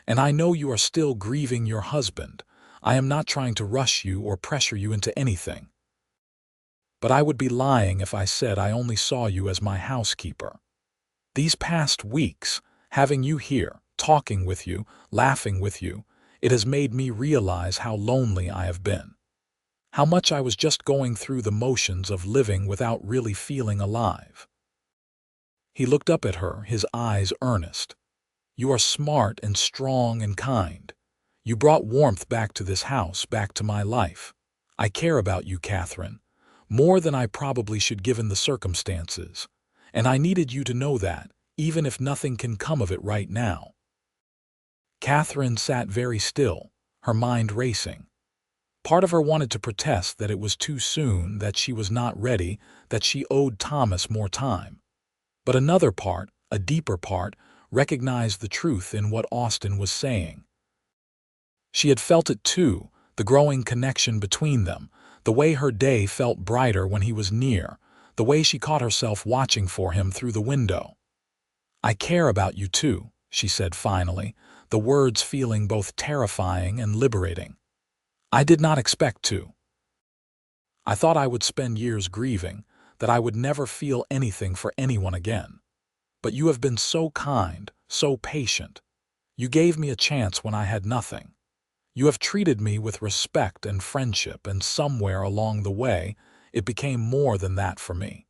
"and I know you are still grieving your husband. I am not trying to rush you or pressure you into anything. But I would be lying if I said I only saw you as my housekeeper. These past weeks, having you here, talking with you, laughing with you, it has made me realize how lonely I have been. How much I was just going through the motions of living without really feeling alive." He looked up at her, his eyes earnest. "You are smart and strong and kind. You brought warmth back to this house, back to my life. I care about you, Katherine, more than I probably should given the circumstances. And I needed you to know that, even if nothing can come of it right now." Katherine sat very still, her mind racing. Part of her wanted to protest that it was too soon, that she was not ready, that she owed Thomas more time. But another part, a deeper part, recognized the truth in what Austin was saying. She had felt it too, the growing connection between them, the way her day felt brighter when he was near, the way she caught herself watching for him through the window. "I care about you too," she said finally, the words feeling both terrifying and liberating. "I did not expect to. I thought I would spend years grieving, that I would never feel anything for anyone again. But you have been so kind, so patient. You gave me a chance when I had nothing. You have treated me with respect and friendship, and somewhere along the way, it became more than that for me."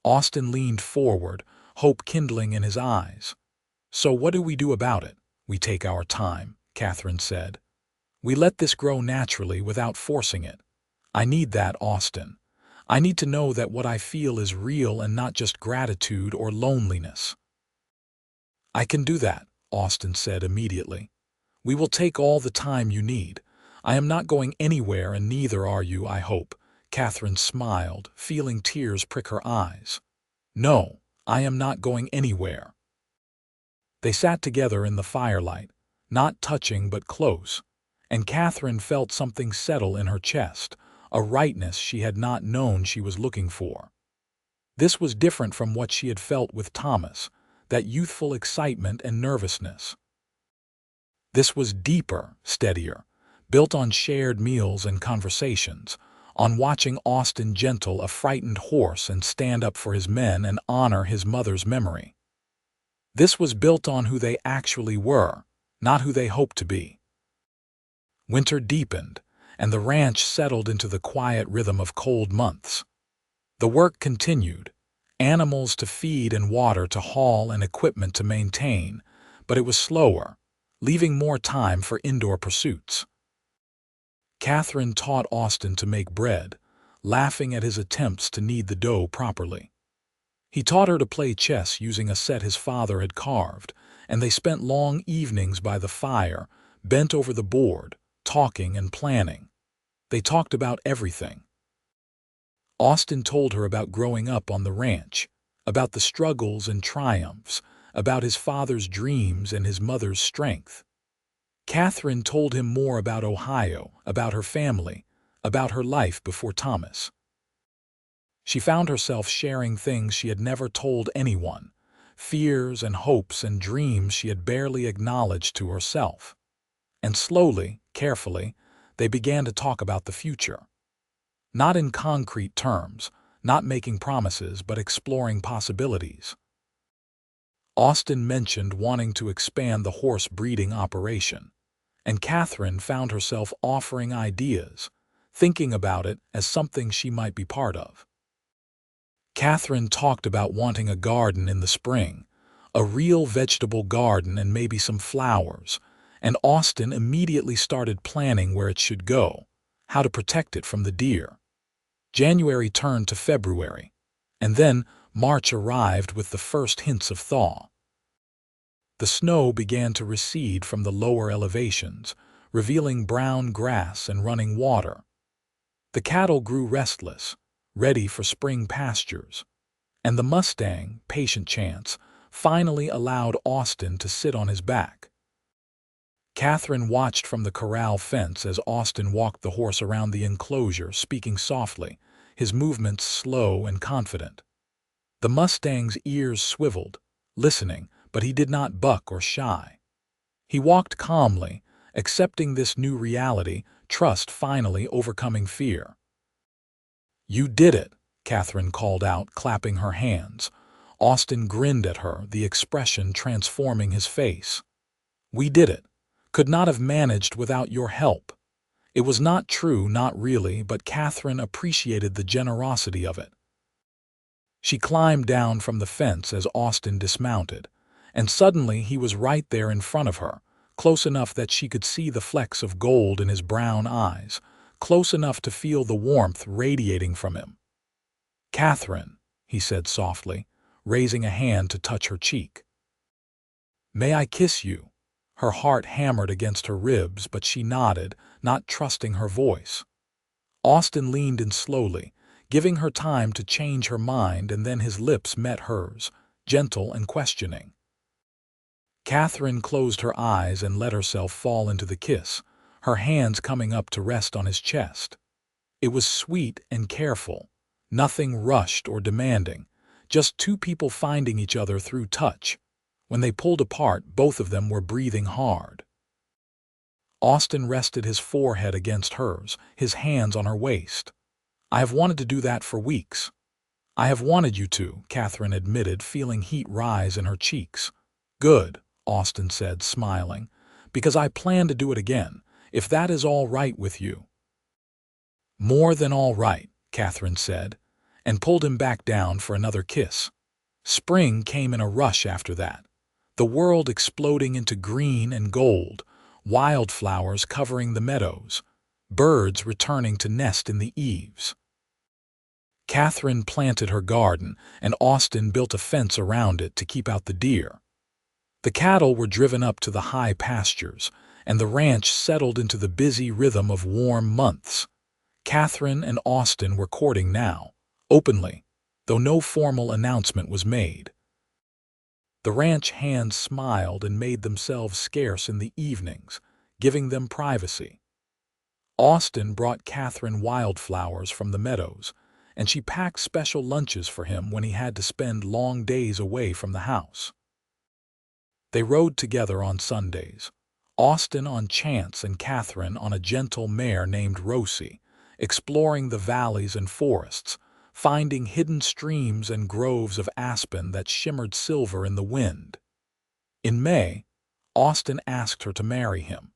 Austin leaned forward, hope kindling in his eyes. "So what do we do about it?" "We take our time," Katherine said. "We let this grow naturally without forcing it. I need that, Austin. I need to know that what I feel is real and not just gratitude or loneliness." "I can do that," Austin said immediately. "We will take all the time you need. I am not going anywhere, and neither are you, I hope." Katherine smiled, feeling tears prick her eyes. "No, I am not going anywhere." They sat together in the firelight, not touching but close, and Katherine felt something settle in her chest, a rightness she had not known she was looking for. This was different from what she had felt with Thomas, that youthful excitement and nervousness. This was deeper, steadier, built on shared meals and conversations, on watching Austin gentle a frightened horse and stand up for his men and honor his mother's memory. This was built on who they actually were, not who they hoped to be. Winter deepened, and the ranch settled into the quiet rhythm of cold months. The work continued, animals to feed and water to haul and equipment to maintain, but it was slower, leaving more time for indoor pursuits. Katherine taught Austin to make bread, laughing at his attempts to knead the dough properly. He taught her to play chess using a set his father had carved, and they spent long evenings by the fire, bent over the board, talking and planning. They talked about everything. Austin told her about growing up on the ranch, about the struggles and triumphs, about his father's dreams and his mother's strength. Katherine told him more about Ohio, about her family, about her life before Thomas. She found herself sharing things she had never told anyone, fears and hopes and dreams she had barely acknowledged to herself. And slowly, carefully, they began to talk about the future. Not in concrete terms, not making promises, but exploring possibilities. Austin mentioned wanting to expand the horse breeding operation, and Katherine found herself offering ideas, thinking about it as something she might be part of. Katherine talked about wanting a garden in the spring, a real vegetable garden and maybe some flowers, and Austin immediately started planning where it should go, how to protect it from the deer. January turned to February, and then March arrived with the first hints of thaw. The snow began to recede from the lower elevations, revealing brown grass and running water. The cattle grew restless, ready for spring pastures, and the Mustang, patient Chance, finally allowed Austin to sit on his back. Katherine watched from the corral fence as Austin walked the horse around the enclosure, speaking softly, his movements slow and confident. The Mustang's ears swiveled, listening, but he did not buck or shy. He walked calmly, accepting this new reality, trust finally overcoming fear. "You did it," Katherine called out, clapping her hands. Austin grinned at her, the expression transforming his face. "We did it. Could not have managed without your help." It was not true, not really, but Katherine appreciated the generosity of it. She climbed down from the fence as Austin dismounted, and suddenly he was right there in front of her, close enough that she could see the flecks of gold in his brown eyes, close enough to feel the warmth radiating from him. "Katherine," he said softly, raising a hand to touch her cheek. "May I kiss you?" Her heart hammered against her ribs, but she nodded, not trusting her voice. Austin leaned in slowly, giving her time to change her mind, and then his lips met hers, gentle and questioning. Katherine closed her eyes and let herself fall into the kiss, her hands coming up to rest on his chest. It was sweet and careful, nothing rushed or demanding, just two people finding each other through touch. When they pulled apart, both of them were breathing hard. Austin rested his forehead against hers, his hands on her waist. "I have wanted to do that for weeks." "I have wanted you to," Katherine admitted, feeling heat rise in her cheeks. "Good," Austin said, smiling, "because I plan to do it again, if that is all right with you." "More than all right," Katherine said, and pulled him back down for another kiss. Spring came in a rush after that, the world exploding into green and gold, wildflowers covering the meadows, birds returning to nest in the eaves. Katherine planted her garden, and Austin built a fence around it to keep out the deer. The cattle were driven up to the high pastures, and the ranch settled into the busy rhythm of warm months. Katherine and Austin were courting now, openly, though no formal announcement was made. The ranch hands smiled and made themselves scarce in the evenings, giving them privacy. Austin brought Katherine wildflowers from the meadows, and she packed special lunches for him when he had to spend long days away from the house. They rode together on Sundays, Austin on Chance and Katherine on a gentle mare named Rosie, exploring the valleys and forests, finding hidden streams and groves of aspen that shimmered silver in the wind. In May, Austin asked her to marry him.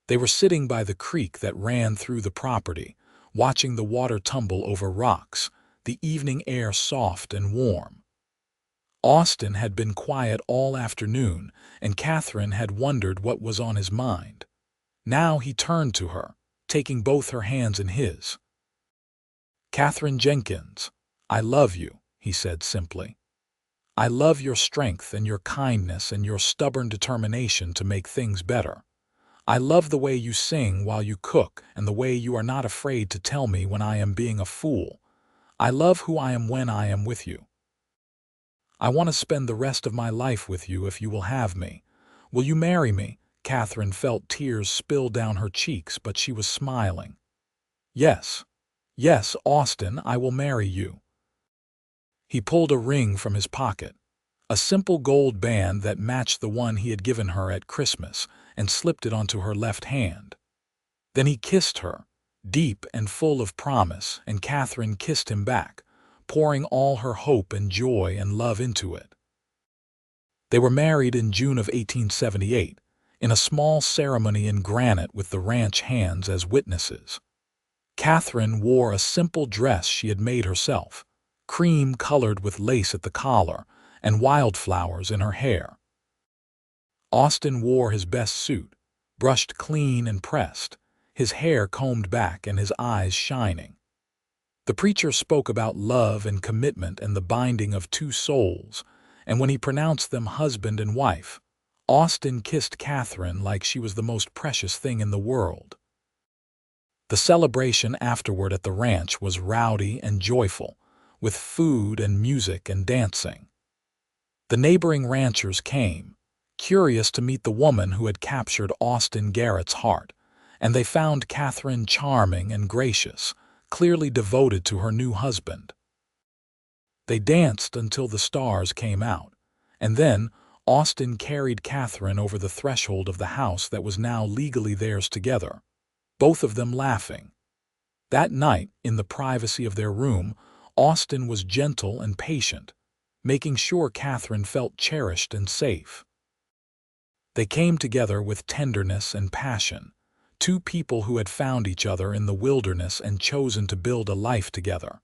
They were sitting by the creek that ran through the property, watching the water tumble over rocks, the evening air soft and warm. Austin had been quiet all afternoon, and Katherine had wondered what was on his mind. Now he turned to her, taking both her hands in his. "Katherine Jenkins, I love you," he said simply. "I love your strength and your kindness and your stubborn determination to make things better. I love the way you sing while you cook and the way you are not afraid to tell me when I am being a fool. I love who I am when I am with you. I want to spend the rest of my life with you if you will have me. Will you marry me?" Katherine felt tears spill down her cheeks, but she was smiling. "Yes, yes, Austin, I will marry you." He pulled a ring from his pocket, a simple gold band that matched the one he had given her at Christmas, and slipped it onto her left hand. Then he kissed her, deep and full of promise, and Katherine kissed him back, pouring all her hope and joy and love into it. They were married in June of 1878, in a small ceremony in Granite with the ranch hands as witnesses. Katherine wore a simple dress she had made herself, cream-colored with lace at the collar and wildflowers in her hair. Austin wore his best suit, brushed clean and pressed, his hair combed back and his eyes shining. The preacher spoke about love and commitment and the binding of two souls, and when he pronounced them husband and wife, Austin kissed Katherine like she was the most precious thing in the world. The celebration afterward at the ranch was rowdy and joyful, with food and music and dancing. The neighboring ranchers came, curious to meet the woman who had captured Austin Garrett's heart, and they found Katherine charming and gracious, clearly devoted to her new husband. They danced until the stars came out, and then Austin carried Katherine over the threshold of the house that was now legally theirs together, both of them laughing. That night, in the privacy of their room, Austin was gentle and patient, making sure Katherine felt cherished and safe. They came together with tenderness and passion, two people who had found each other in the wilderness and chosen to build a life together.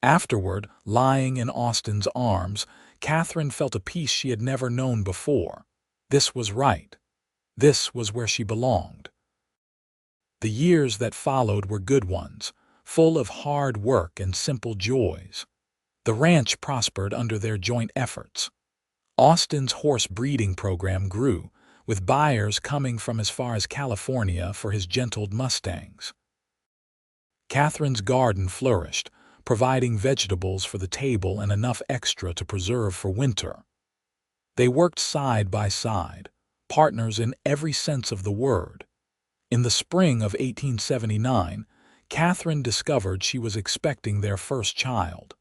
Afterward, lying in Austin's arms, Katherine felt a peace she had never known before. This was right. This was where she belonged. The years that followed were good ones, full of hard work and simple joys. The ranch prospered under their joint efforts. Austin's horse breeding program grew, with buyers coming from as far as California for his gentled Mustangs. Katherine's garden flourished, providing vegetables for the table and enough extra to preserve for winter. They worked side by side, partners in every sense of the word. In the spring of 1879, Katherine discovered she was expecting their first child.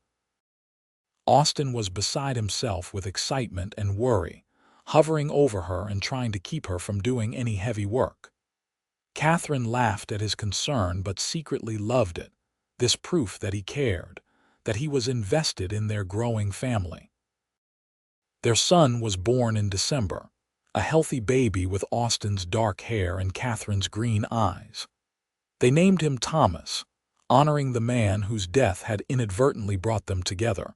Austin was beside himself with excitement and worry, hovering over her and trying to keep her from doing any heavy work. Katherine laughed at his concern but secretly loved it, this proof that he cared, that he was invested in their growing family. Their son was born in December, a healthy baby with Austin's dark hair and Katherine's green eyes. They named him Thomas, honoring the man whose death had inadvertently brought them together,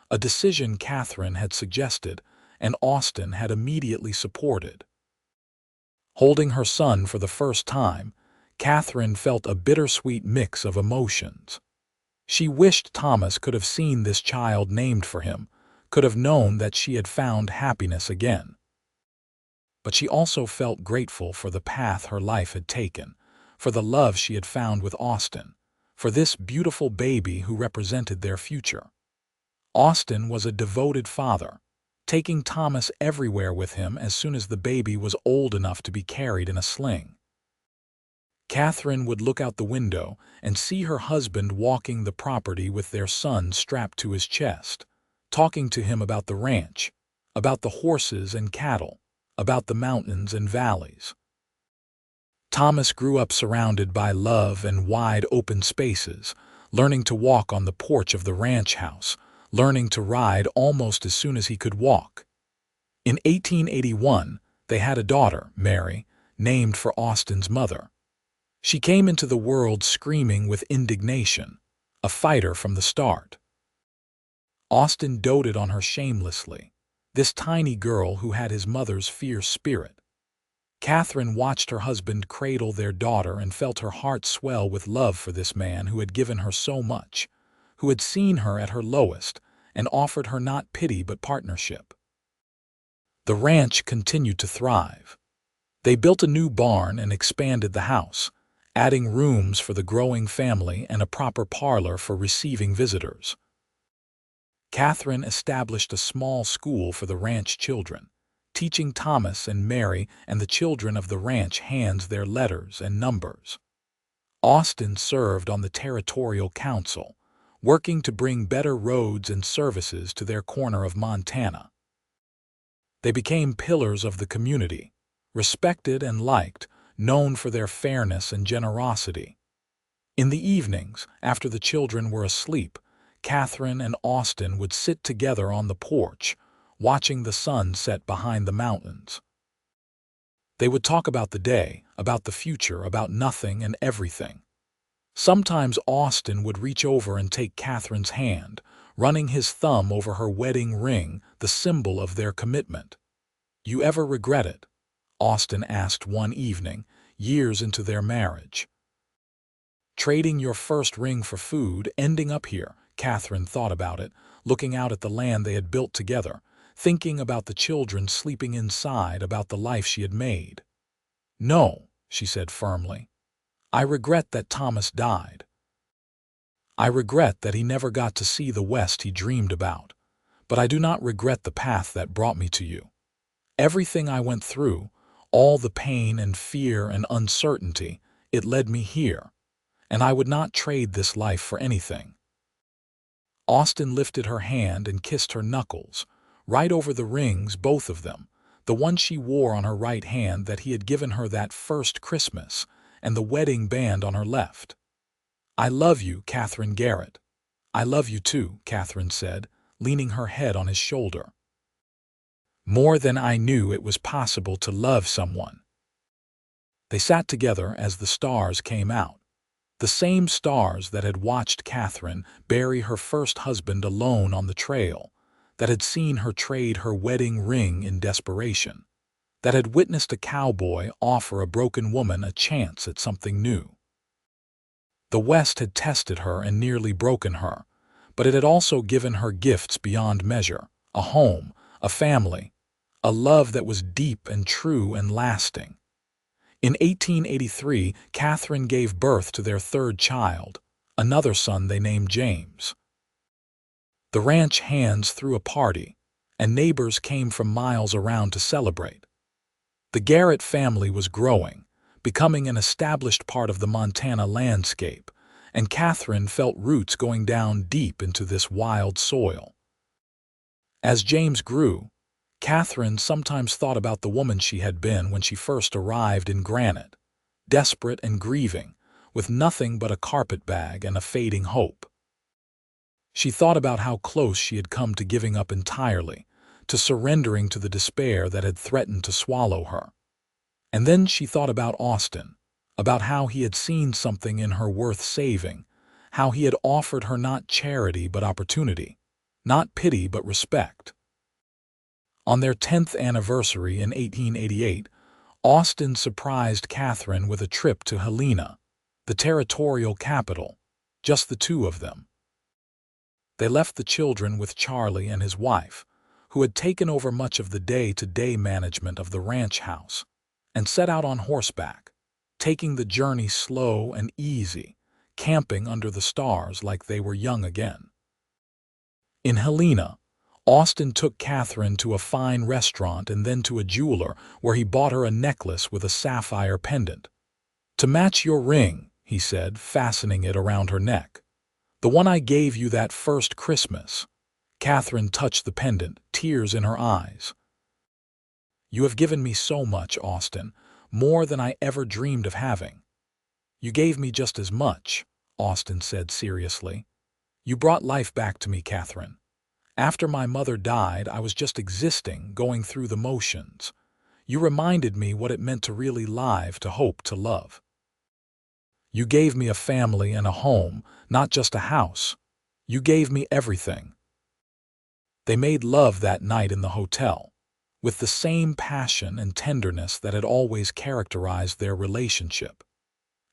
a decision Katherine had suggested and Austin had immediately supported. Holding her son for the first time, Katherine felt a bittersweet mix of emotions. She wished Thomas could have seen this child named for him, could have known that she had found happiness again. But she also felt grateful for the path her life had taken, for the love she had found with Austin, for this beautiful baby who represented their future. Austin was a devoted father, taking Thomas everywhere with him as soon as the baby was old enough to be carried in a sling. Katherine would look out the window and see her husband walking the property with their son strapped to his chest, talking to him about the ranch, about the horses and cattle, about the mountains and valleys. Thomas grew up surrounded by love and wide open spaces, learning to walk on the porch of the ranch house, learning to ride almost as soon as he could walk. In 1881, they had a daughter, Mary, named for Austin's mother. She came into the world screaming with indignation, a fighter from the start. Austin doted on her shamelessly, this tiny girl who had his mother's fierce spirit. Katherine watched her husband cradle their daughter and felt her heart swell with love for this man who had given her so much, who had seen her at her lowest and offered her not pity but partnership. The ranch continued to thrive. They built a new barn and expanded the house, adding rooms for the growing family and a proper parlor for receiving visitors. Katherine established a small school for the ranch children, teaching Thomas and Mary and the children of the ranch hands their letters and numbers. Austin served on the territorial council, working to bring better roads and services to their corner of Montana. They became pillars of the community, respected and liked, known for their fairness and generosity. In the evenings, after the children were asleep, Katherine and Austin would sit together on the porch, watching the sun set behind the mountains. They would talk about the day, about the future, about nothing and everything. Sometimes Austin would reach over and take Katherine's hand, running his thumb over her wedding ring, the symbol of their commitment. "You ever regret it?" Austin asked one evening, years into their marriage. "Trading your first ring for food, ending up here," Katherine thought about it, looking out at the land they had built together, thinking about the children sleeping inside, about the life she had made. "No," she said firmly. "I regret that Thomas died. I regret that he never got to see the West he dreamed about, but I do not regret the path that brought me to you. Everything I went through, all the pain and fear and uncertainty, it led me here, and I would not trade this life for anything." Austin lifted her hand and kissed her knuckles, right over the rings, both of them, the one she wore on her right hand that he had given her that first Christmas, and the wedding band on her left. "I love you, Katherine Garrett." "I love you too," Katherine said, leaning her head on his shoulder. "More than I knew it was possible to love someone." They sat together as the stars came out, the same stars that had watched Katherine bury her first husband alone on the trail, that had seen her trade her wedding ring in desperation, that had witnessed a cowboy offer a broken woman a chance at something new. The West had tested her and nearly broken her, but it had also given her gifts beyond measure, a home, a family, a love that was deep and true and lasting. In 1883, Katherine gave birth to their third child, another son they named James. The ranch hands threw a party, and neighbors came from miles around to celebrate. The Garrett family was growing, becoming an established part of the Montana landscape, and Katherine felt roots going down deep into this wild soil. As James grew, Katherine sometimes thought about the woman she had been when she first arrived in Granite, desperate and grieving, with nothing but a carpetbag and a fading hope. She thought about how close she had come to giving up entirely, to surrendering to the despair that had threatened to swallow her. And then she thought about Austin, about how he had seen something in her worth saving, how he had offered her not charity but opportunity, not pity but respect. On their 10th anniversary in 1888, Austin surprised Katherine with a trip to Helena, the territorial capital, just the two of them. They left the children with Charlie and his wife, who had taken over much of the day-to-day management of the ranch house, and set out on horseback, taking the journey slow and easy, camping under the stars like they were young again. In Helena, Austin took Katherine to a fine restaurant and then to a jeweler where he bought her a necklace with a sapphire pendant. "To match your ring," he said, fastening it around her neck. "The one I gave you that first Christmas." Katherine touched the pendant, tears in her eyes. You have given me so much, Austin, more than I ever dreamed of having. You gave me just as much, Austin said seriously. You brought life back to me, Katherine. After my mother died, I was just existing, going through the motions. You reminded me what it meant to really live, to hope, to love. You gave me a family and a home, not just a house. You gave me everything. They made love that night in the hotel, with the same passion and tenderness that had always characterized their relationship.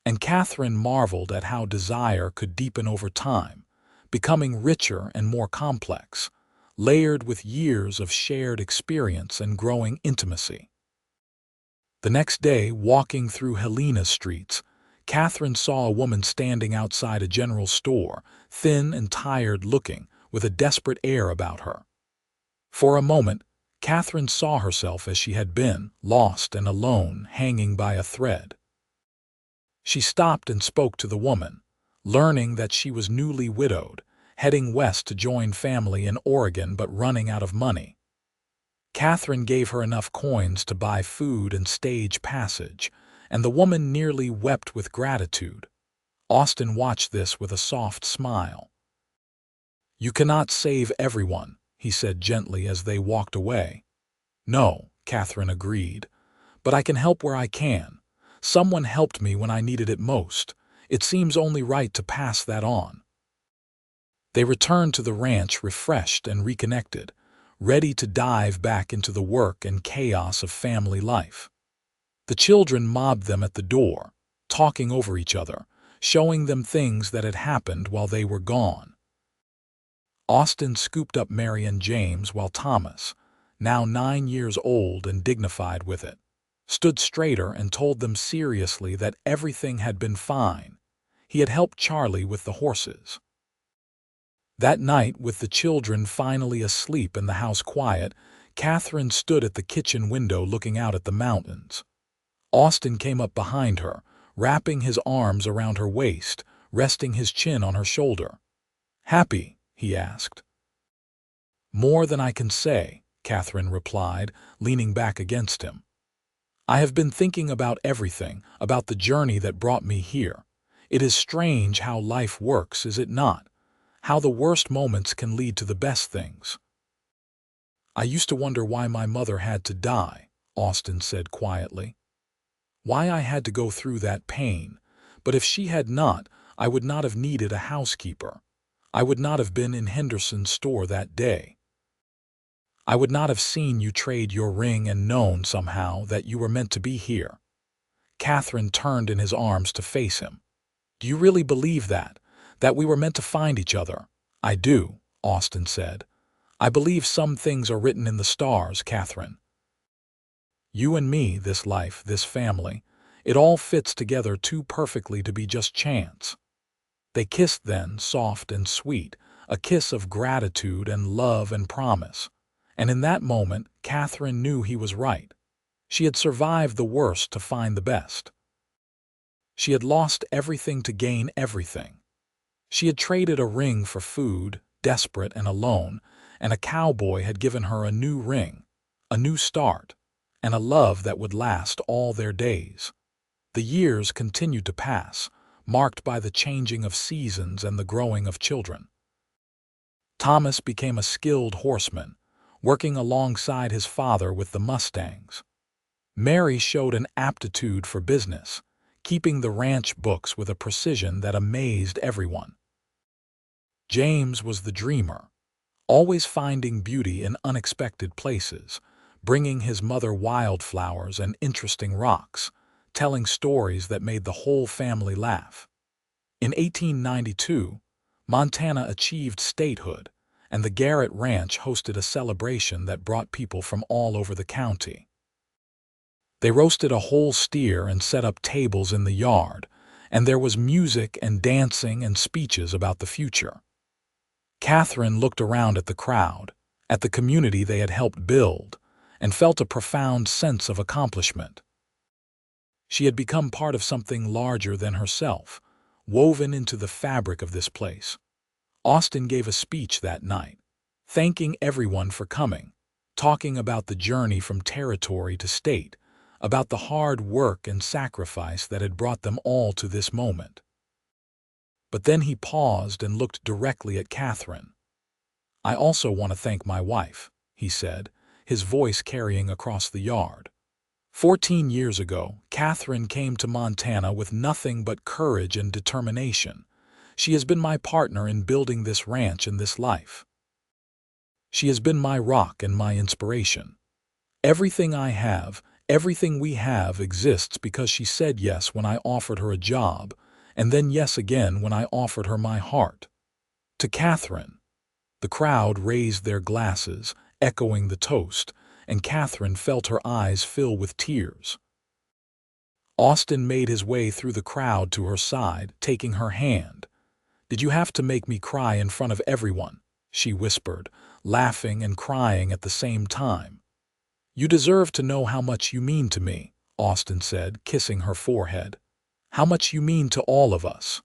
And Katherine marveled at how desire could deepen over time, becoming richer and more complex, layered with years of shared experience and growing intimacy. The next day, walking through Helena's streets, Katherine saw a woman standing outside a general store, thin and tired-looking, with a desperate air about her. For a moment, Katherine saw herself as she had been, lost and alone, hanging by a thread. She stopped and spoke to the woman, learning that she was newly widowed, heading west to join family in Oregon but running out of money. Katherine gave her enough coins to buy food and stage passage, and the woman nearly wept with gratitude. Austin watched this with a soft smile. "You cannot save everyone," he said gently as they walked away. "No," Katherine agreed, "but I can help where I can. Someone helped me when I needed it most. It seems only right to pass that on." They returned to the ranch refreshed and reconnected, ready to dive back into the work and chaos of family life. The children mobbed them at the door, talking over each other, showing them things that had happened while they were gone. Austin scooped up Mary and James while Thomas, now 9 years old and dignified with it, stood straighter and told them seriously that everything had been fine. He had helped Charlie with the horses. That night, with the children finally asleep and the house quiet, Katherine stood at the kitchen window looking out at the mountains. Austin came up behind her, wrapping his arms around her waist, resting his chin on her shoulder. "Happy?" he asked. "More than I can say," Katherine replied, leaning back against him. "I have been thinking about everything, about the journey that brought me here. It is strange how life works, is it not? How the worst moments can lead to the best things." "I used to wonder why my mother had to die," Austin said quietly. "Why I had to go through that pain. But if she had not, I would not have needed a housekeeper. I would not have been in Henderson's store that day. I would not have seen you trade your ring and known somehow that you were meant to be here." Katherine turned in his arms to face him. "Do you really believe that? That we were meant to find each other?" "I do," Austin said. "I believe some things are written in the stars, Katherine. You and me, this life, this family, it all fits together too perfectly to be just chance." They kissed then, soft and sweet, a kiss of gratitude and love and promise. And in that moment, Katherine knew he was right. She had survived the worst to find the best. She had lost everything to gain everything. She had traded a ring for food, desperate and alone, and a cowboy had given her a new ring, a new start, and a love that would last all their days. The years continued to pass, marked by the changing of seasons and the growing of children. Thomas became a skilled horseman, working alongside his father with the Mustangs. Mary showed an aptitude for business, keeping the ranch books with a precision that amazed everyone. James was the dreamer, always finding beauty in unexpected places, bringing his mother wildflowers and interesting rocks, telling stories that made the whole family laugh. In 1892, Montana achieved statehood, and the Garrett Ranch hosted a celebration that brought people from all over the county. They roasted a whole steer and set up tables in the yard, and there was music and dancing and speeches about the future. Katherine looked around at the crowd, at the community they had helped build, and felt a profound sense of accomplishment. She had become part of something larger than herself, woven into the fabric of this place. Austin gave a speech that night, thanking everyone for coming, talking about the journey from territory to state, about the hard work and sacrifice that had brought them all to this moment. But then he paused and looked directly at Katherine. "I also want to thank my wife," he said, his voice carrying across the yard. 14 years ago, Katherine came to Montana with nothing but courage and determination. She has been my partner in building this ranch and this life. She has been my rock and my inspiration. Everything I have, everything we have exists because she said yes when I offered her a job, and then yes again when I offered her my heart." To Katherine. The crowd raised their glasses, echoing the toast, and Katherine felt her eyes fill with tears. Austin made his way through the crowd to her side, taking her hand. "Did you have to make me cry in front of everyone?" she whispered, laughing and crying at the same time. "You deserve to know how much you mean to me," Austin said, kissing her forehead. "How much you mean to all of us."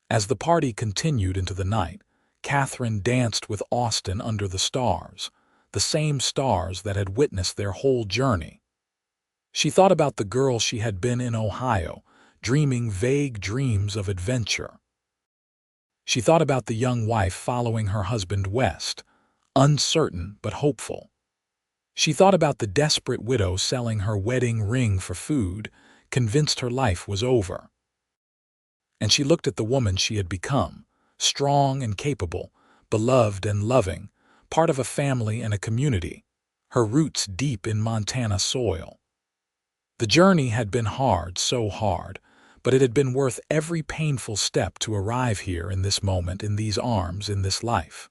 As the party continued into the night, Katherine danced with Austin under the stars, the same stars that had witnessed their whole journey. She thought about the girl she had been in Ohio, dreaming vague dreams of adventure. She thought about the young wife following her husband west, uncertain but hopeful. She thought about the desperate widow selling her wedding ring for food, convinced her life was over. And she looked at the woman she had become, strong and capable, beloved and loving, part of a family and a community, her roots deep in Montana soil. The journey had been hard, so hard, but it had been worth every painful step to arrive here in this moment, in these arms, in this life.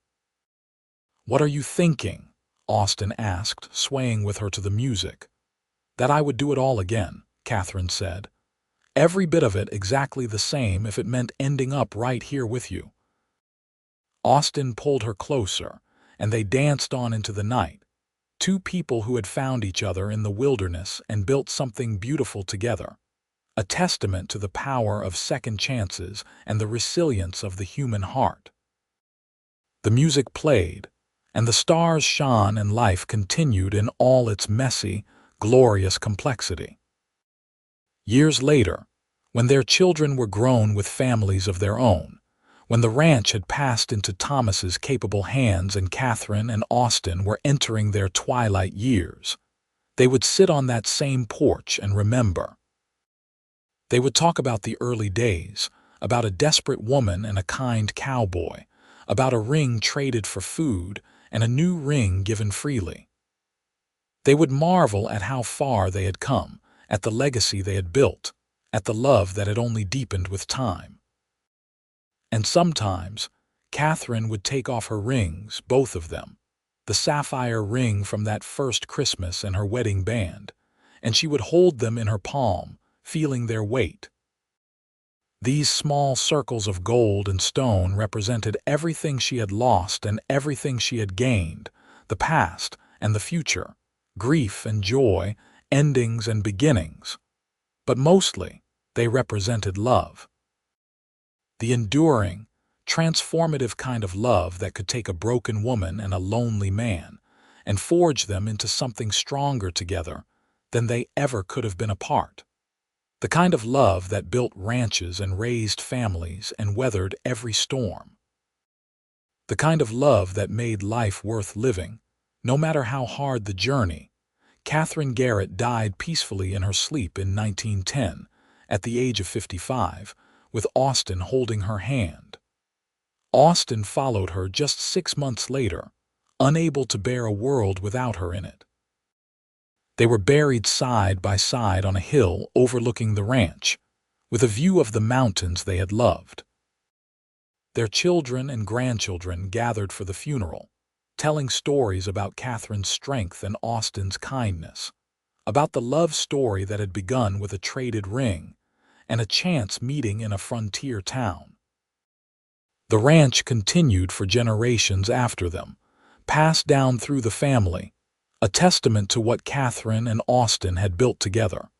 "What are you thinking?" Austin asked, swaying with her to the music. "That I would do it all again," Katherine said. "Every bit of it exactly the same if it meant ending up right here with you." Austin pulled her closer, and they danced on into the night, two people who had found each other in the wilderness and built something beautiful together, a testament to the power of second chances and the resilience of the human heart. The music played, and the stars shone, and life continued in all its messy, glorious complexity. Years later, when their children were grown with families of their own, when the ranch had passed into Thomas's capable hands and Katherine and Austin were entering their twilight years, they would sit on that same porch and remember. They would talk about the early days, about a desperate woman and a kind cowboy, about a ring traded for food and a new ring given freely. They would marvel at how far they had come, at the legacy they had built, at the love that had only deepened with time. And sometimes, Katherine would take off her rings, both of them, the sapphire ring from that first Christmas and her wedding band, and she would hold them in her palm, feeling their weight. These small circles of gold and stone represented everything she had lost and everything she had gained, the past and the future, grief and joy, endings and beginnings. But mostly, they represented love. The enduring, transformative kind of love that could take a broken woman and a lonely man and forge them into something stronger together than they ever could have been apart. The kind of love that built ranches and raised families and weathered every storm. The kind of love that made life worth living, no matter how hard the journey. Katherine Garrett died peacefully in her sleep in 1910, at the age of 55, with Austin holding her hand. Austin followed her just 6 months later, unable to bear a world without her in it. They were buried side by side on a hill overlooking the ranch, with a view of the mountains they had loved. Their children and grandchildren gathered for the funeral, telling stories about Katherine's strength and Austin's kindness, about the love story that had begun with a traded ring and a chance meeting in a frontier town. The ranch continued for generations after them, passed down through the family, a testament to what Katherine and Austin had built together.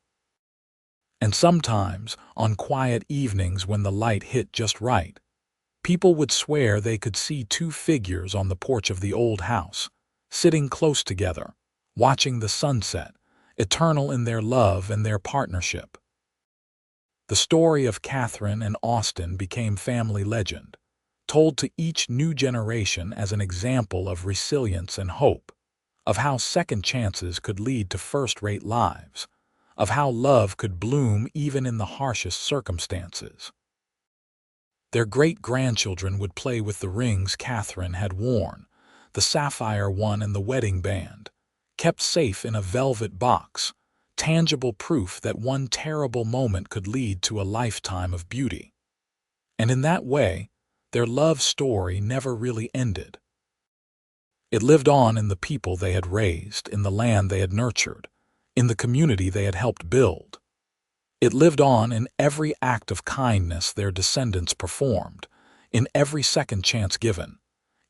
And sometimes, on quiet evenings when the light hit just right, people would swear they could see two figures on the porch of the old house, sitting close together, watching the sunset, eternal in their love and their partnership. The story of Katherine and Austin became family legend, told to each new generation as an example of resilience and hope, of how second chances could lead to first-rate lives, of how love could bloom even in the harshest circumstances. Their great-grandchildren would play with the rings Katherine had worn, the sapphire one and the wedding band, kept safe in a velvet box, tangible proof that one terrible moment could lead to a lifetime of beauty. And in that way, their love story never really ended. It lived on in the people they had raised, in the land they had nurtured, in the community they had helped build. It lived on in every act of kindness their descendants performed, in every second chance given,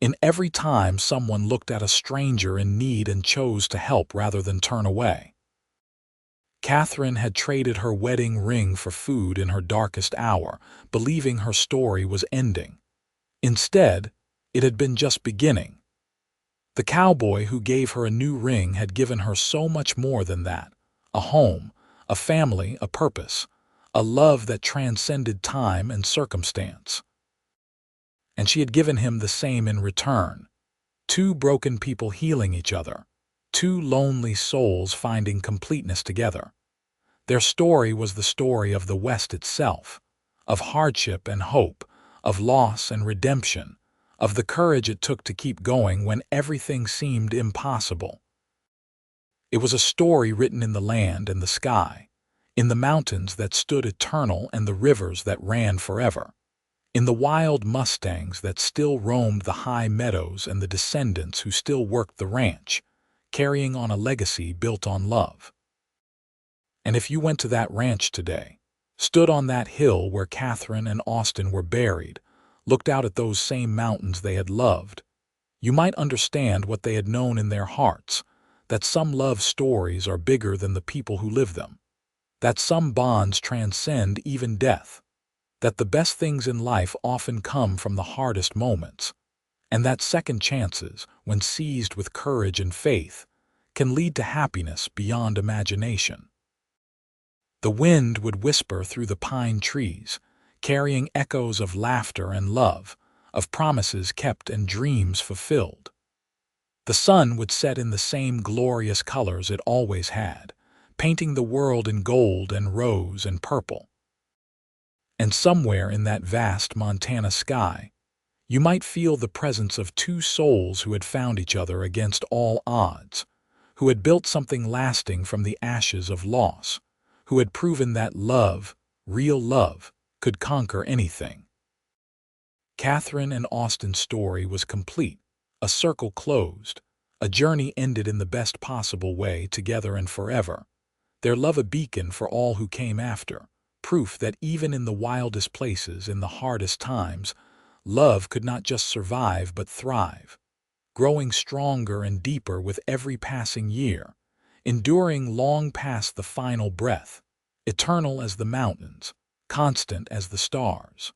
in every time someone looked at a stranger in need and chose to help rather than turn away. Katherine had traded her wedding ring for food in her darkest hour, believing her story was ending. Instead, it had been just beginning. The cowboy who gave her a new ring had given her so much more than that: a home, a family, a purpose, a love that transcended time and circumstance. And she had given him the same in return: two broken people healing each other, two lonely souls finding completeness together. Their story was the story of the West itself, of hardship and hope, of loss and redemption, of the courage it took to keep going when everything seemed impossible. It was a story written in the land and the sky, in the mountains that stood eternal and the rivers that ran forever, in the wild mustangs that still roamed the high meadows and the descendants who still worked the ranch, carrying on a legacy built on love. And if you went to that ranch today, stood on that hill where Katherine and Austin were buried, looked out at those same mountains they had loved, you might understand what they had known in their hearts, that some love stories are bigger than the people who live them, that some bonds transcend even death, that the best things in life often come from the hardest moments, and that second chances, when seized with courage and faith, can lead to happiness beyond imagination. The wind would whisper through the pine trees, carrying echoes of laughter and love, of promises kept and dreams fulfilled. The sun would set in the same glorious colors it always had, painting the world in gold and rose and purple. And somewhere in that vast Montana sky, you might feel the presence of two souls who had found each other against all odds, who had built something lasting from the ashes of loss, who had proven that love, real love, could conquer anything. Katherine and Austin's story was complete, a circle closed, a journey ended in the best possible way together and forever, their love a beacon for all who came after, proof that even in the wildest places, in the hardest times, love could not just survive but thrive, growing stronger and deeper with every passing year, enduring long past the final breath, eternal as the mountains, constant as the stars.